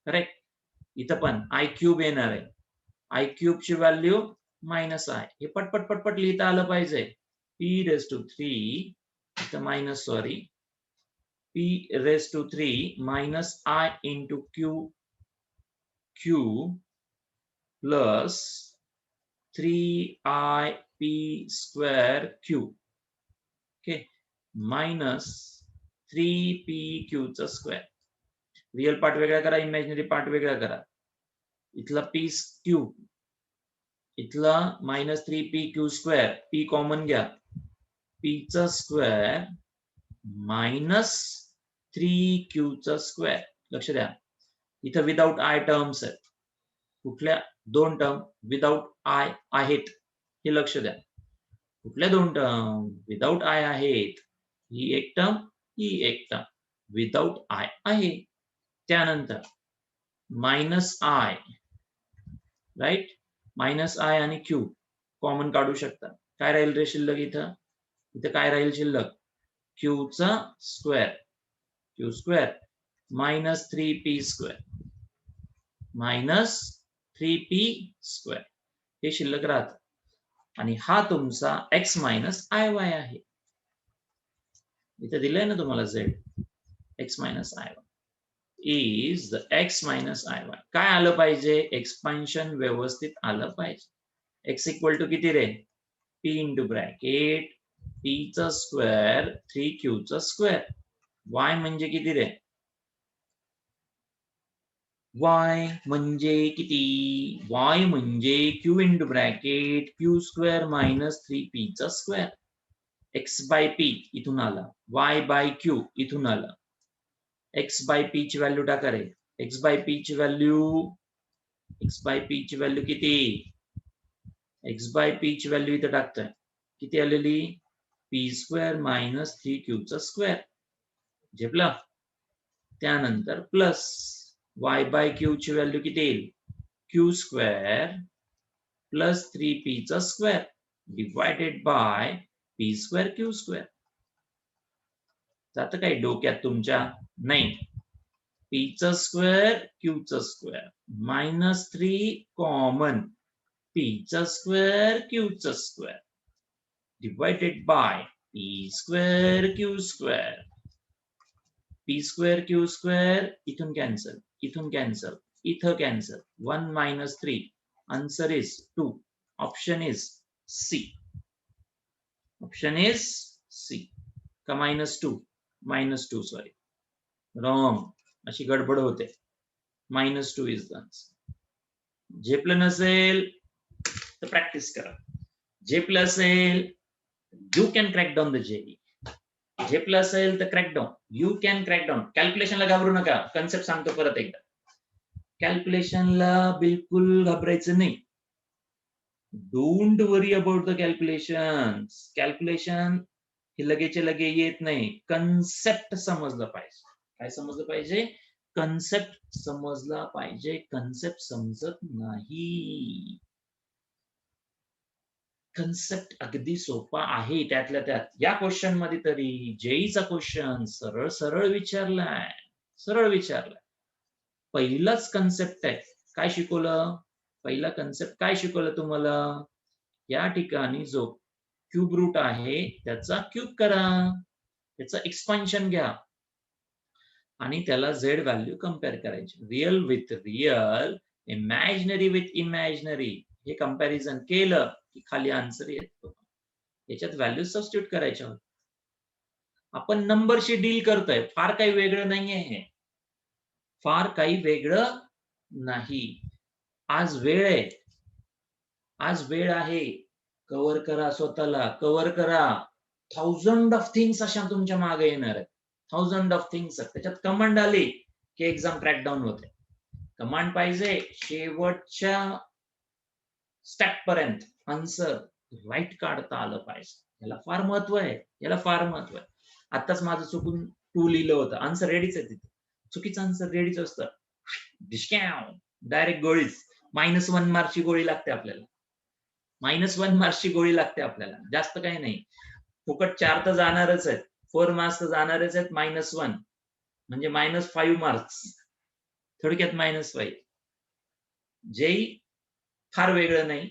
करेक्ट. इथं पण आय क्यूब येणार आहे. आय क्यूबची व्हॅल्यू -आय. हे पटपट पटपट लिहिता आलं पाहिजे. पी रेस टू 3 इथं minus sorry p raised to 3 minus I into Q plus 3IP square Q. Okay. Minus 3PQ चा स्क्वेअर. रिअल पार्ट वेगळा करा. इमॅजिनरी पार्ट वेगळा करा. इथला p क्यूब इथला -3PQ स्क्वेअर. p कॉमन घ्या. p चा स्क्वेअर मायनस 3Q चा स्क्वेअर. लक्ष द्या. इथं विदाउट आय टर्म्स आहेत. कुठल्या 2 टर्म विदाउट आय आहेत हे लक्ष द्या. कुठल्या 2 टर्म विदाउट आय आहेत. ही एक टर्म ही एक टर्म विदाउट आय आहे. त्यानंतर minus i, right, minus i आणि क्यू कॉमन काढू शकता. काय राहील रे शिल्लक इथं? इथं काय राहील शिल्लक? क्यूचा square, q square minus 3p square, minus 3p square हे शिल्लक राहत. आणि हा तुमचा x मायनस आय वाय आहे. इथे दिलंय ना तुम्हाला z, x minus i Y is the x minus i Y. काय आलं पाहिजे? एक्सपान्शन व्यवस्थित आलं पाहिजे. x इक्वल टू किती रे? p इंटू ब्रॅकेट p चा स्क्वेअर 3q चा स्क्वेअर. y म्हणजे किती रे? y म्हणजे किती? y म्हणजे q into bracket q square minus 3p चा स्क्वेअर. x बाय p इथून आला, y बाय q इथून आला. x बाय p ची व्हॅल्यू टाका रे. x बाय p ची व्हॅल्यू किती? x बाय p ची व्हॅल्यू इथं टाकतोय. किती आलेली? p स्क्वेअर मायनस 3q चा स्क्वेअर. झेपला? त्यानंतर प्लस y बाय q ची व्हॅल्यू किती येईल? q स्क्वेअर प्लस 3p चा square divided bye p square q square. जातं काही डोक्यात तुमच्या? नाही. p चा स्क्वेअर q चा स्क्वेअर मायनस 3 कॉमन p चा स्क्वेअर q चा square divided bye p square q square. p square q square इथून कॅन्सल, इथून कॅन्सल, इथं cancel. 1 minus 3. Answer is 2. Option is C. Option is C. का -2? -2 sorry, wrong. अशी गडबड होते. -2 is the answer. झेपलं नसेल तर प्रॅक्टिस करा. झेपलं असेल you can crack down the JEE. झेपलं असेल तर crack down, you can crack down. कॅल्क्युलेशनला घाबरू नका. कन्सेप्ट सांगतो परत एकदा. कॅल्क्युलेशनला बिलकुल घाबरायचं नाही. Don't worry about the calculation. Calculation हे लगेचे लगे येत नाही. कन्सेप्ट समजलं पाहिजे. काय समजलं पाहिजे? कन्सेप्ट समजला पाहिजे. कन्सेप्ट समजत नाही. कन्सेप्ट अगदी सोपा आहे. त्यातल्या त्यात या क्वेश्चन मध्ये तरी जेईचा क्वेश्चन सरळ सरळ विचारलाय, सरळ विचारलाय. पहिलाच कन्सेप्ट आहे. काय शिकवलं? पहिला कन्सेप्ट काय शिकवलं तुम्हाला? या ठिकाणी जो क्यूब रूट आहे त्याचा क्यूब करा, त्याचं एक्सपान्शन घ्या आणि त्याला झेड व्हॅल्यू कम्पेअर करायची. Real with real, imaginary with imaginary हे कंपॅरिझन केलं की खाली आन्सर येतो. याच्यात व्हॅल्यू सबस्टिट्यूट करायच्या. आपण नंबरशी डील करतोय, फार काही वेगळं नाहीये हे, फार काही वेगळं नाही. आज वेळ आहे, आज वेळ आहे. कव्हर करा स्वतःला, कव्हर करा. 1000 ऑफ थिंग्स अशा तुमच्या मागे येणार आहेत. 1000 ऑफ थिंग्स. त्याच्यात कमांड आली की एक्झाम क्रॅक डाऊन होते. कमांड पाहिजे शेवटच्या स्टेप पर्यंत आन्सर राईट काढता आलं पाहिजे. याला फार महत्व आहे, याला फार महत्व आहे. आताच माझं चुकून 2 लिहिलं होतं. आन्सर रेडीच आहे तिथे. चुकीचं आन्सर रेडीच असतं. डिस्कॅव डायरेक्ट गोळीच. -1 मार्कची गोळी लागते आपल्याला. -1 मार्क्सची गोळी लागते आपल्याला. जास्त काही नाही. फुकट 4 तर जाणारच आहेत. 4 मार्क्स तर जाणारच आहेत. -1 म्हणजे -5 मार्क्स. थोडक्यात -5. जेई फार वेगळं नाही.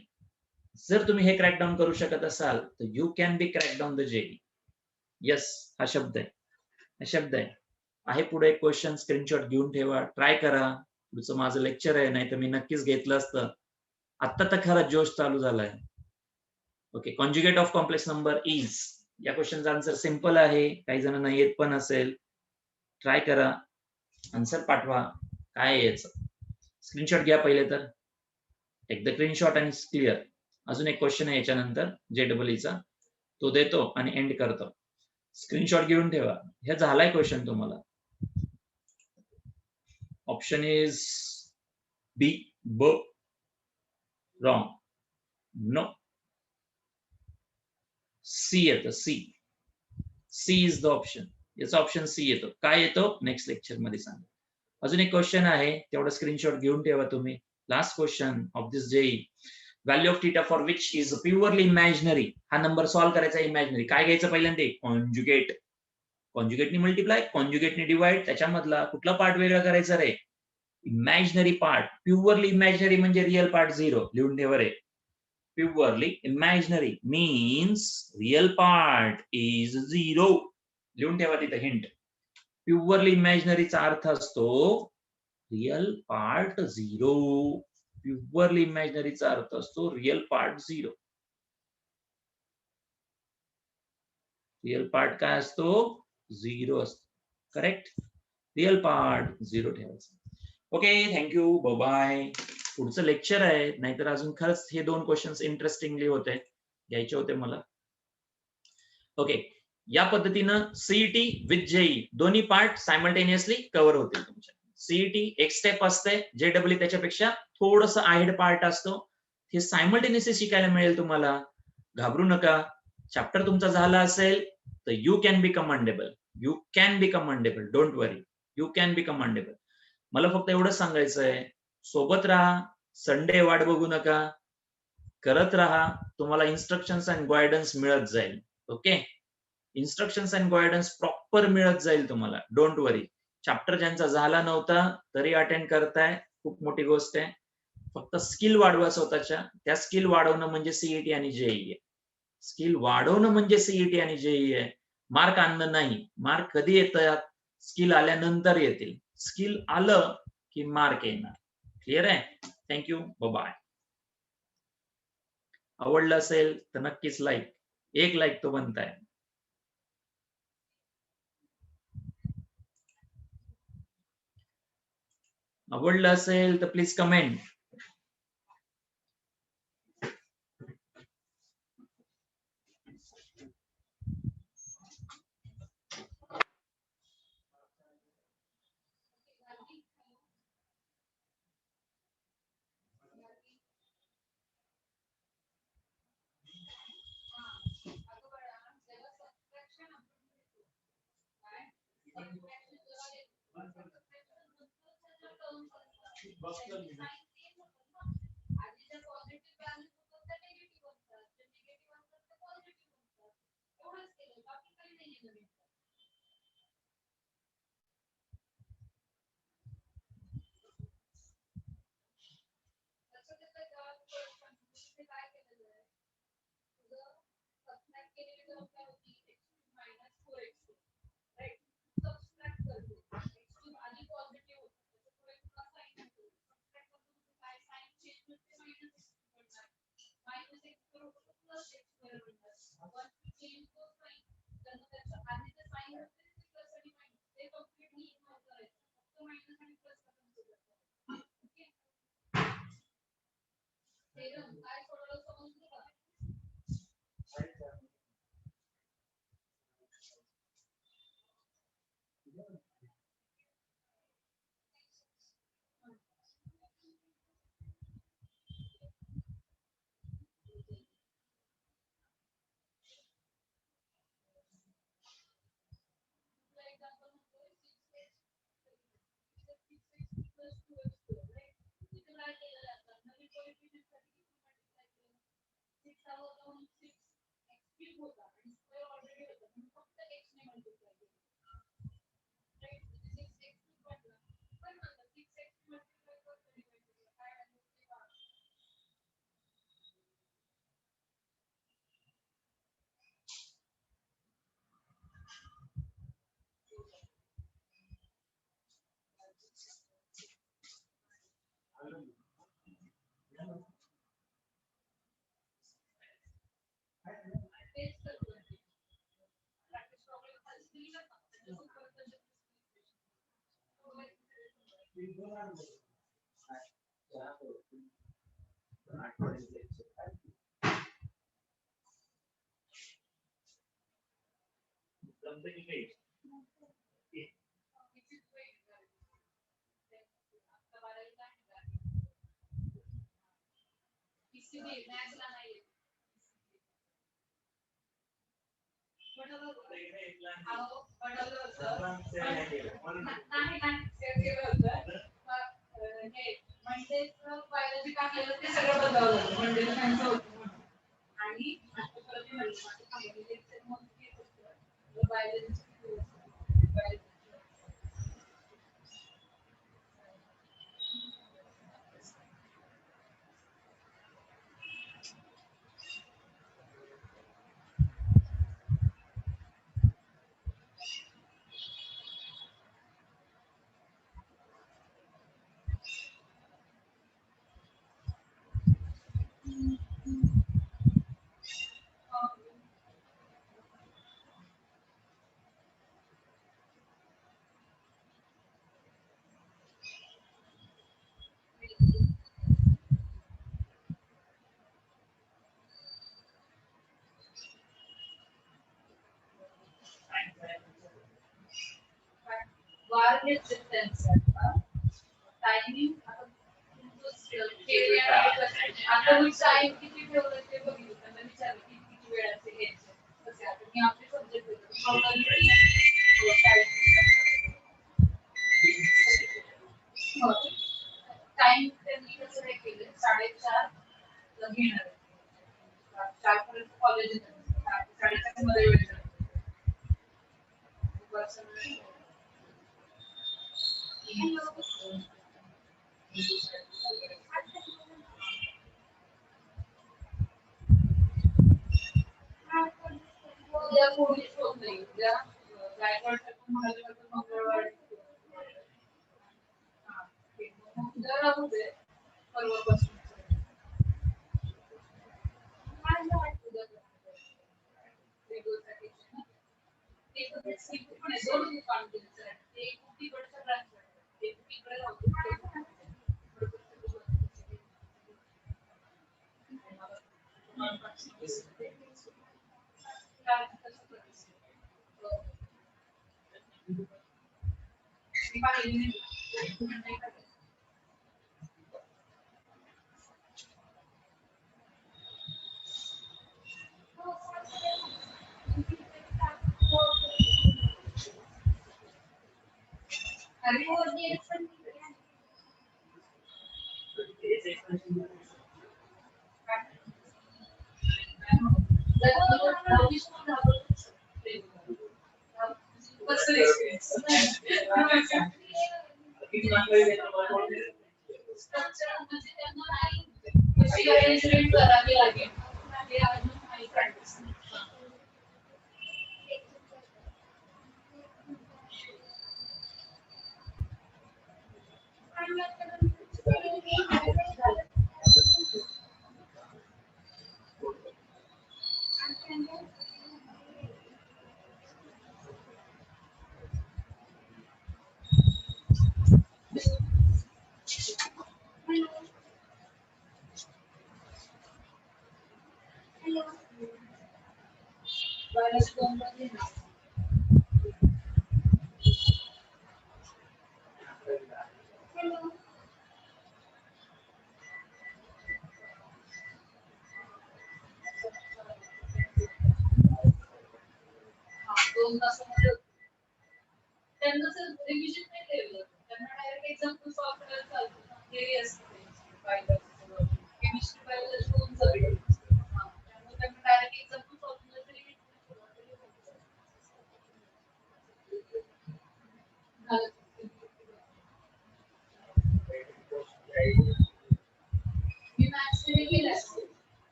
जर तुम्ही हे क्रॅक डाऊन करू शकत असाल तर you can be crack down the JEE. Yes, हा शब्द आहे, हा शब्द आहे. आहे पुढे एक क्वेश्चन, स्क्रीनशॉट घेऊन ठेवा, ट्राय करा. पुढचं माझं लेक्चर आहे, नाही तर मी नक्कीच घेतलं असतं. आता तर खरा जोश चालू झालाय. Okay, conjugate of complex number is. या क्वेश्चनचा आन्सर सिंपल आहे. काही जणांना येत पण असेल. ट्राय करा, आन्सर पाठवा. काय आहे याचं? स्क्रीनशॉट घ्या पहिले तर. टेक द स्क्रीनशॉट आणि क्लिअर. अजून एक क्वेश्चन आहे याच्यानंतर JEEचा, तो देतो आणि एंड करतो. स्क्रीनशॉट घेऊन ठेवा. हे झालाय क्वेश्चन तुम्हाला. ऑप्शन इज बी, ब. रॉंग. नो. सी येतं, C. C is the option. याचा ऑप्शन सी येतो. काय येतो नेक्स्ट लेक्चर मध्ये सांगा. अजून एक क्वेश्चन आहे, तेवढा स्क्रीनशॉट घेऊन ठेवा तुम्ही. Last question of this day. Value of theta for which is purely imaginary. हा नंबर सॉल्व्ह करायचा इमॅजिनरी. काय घ्यायचं पहिल्यांदा? कॉन्जुगेट. कॉन्जुगेटनी मल्टिप्लाय, कॉन्जुगेटनी डिवाइड. त्याच्यामधला कुठला पार्ट वेगळा करायचा रे? Imaginary part. प्युअरली इमॅजिनरी म्हणजे रिअल पार्ट 0 लिहून ठेवा रे. Purely imaginary means real part is 0 लिहून ठेवा तिथे हिंट. प्युअरली इमॅजिनरीचा अर्थ असतो रिअल पार्ट 0. प्युअरली इमॅजिनरीचा अर्थ असतो रिअल पार्ट 0. रिअल पार्ट काय असतो? 0 असतो. करेक्ट. रिअल पार्ट 0 ठेवायचं. Okay, thank you, bye. पुढचं लेक्चर आहे, नाहीतर अजून खरंच हे 2 क्वेश्चन्स इंटरेस्टिंगली होते, घ्यायचे होते मला. ओके, या पद्धतीनं सीईटी विथ जेई दोन्ही पार्ट सायमल्टेनियसली कव्हर होतील तुमच्या. सीईटी एक स्टेप असते, जेडब्ल्यू त्याच्यापेक्षा थोडस आहेड पार्ट असतो. हे सायमल्टेनियसली शिकायला मिळेल तुम्हाला. घाबरू नका. चॅप्टर तुमचा झाला असेल तर you can B commendable. You can B commendable. Don't worry, you can B commendable. मला फक्त एवढं सांगायचं आहे, सोबत राहा, संडे वाट बघू नका, करत राहा. तुम्हाला इन्स्ट्रक्शन्स अँड गायडन्स मिळत जाईल. Okay, instructions and guidance proper मिळत जाईल तुम्हाला. Don't worry. चॅप्टर ज्यांचा झाला नव्हता तरी अटेंड करताय, खूप मोठी गोष्ट आहे. फक्त स्किल वाढवा स्वतःच्या. त्या स्किल वाढवणं म्हणजे सीईटी आणि जेई आहे. स्किल वाढवणं म्हणजे सीईटी आणि जेई आहे. मार्क आणणं नाही. मार्क कधी येतात? स्किल आल्यानंतर येतील. स्किल आलं की मार्क येणार. क्लिअर आहे? Thank you, bye. आवडलं असेल तर नक्कीच लाईक. एक लाईक तो बनताय. आवडलं असेल तर प्लीज कमेंट.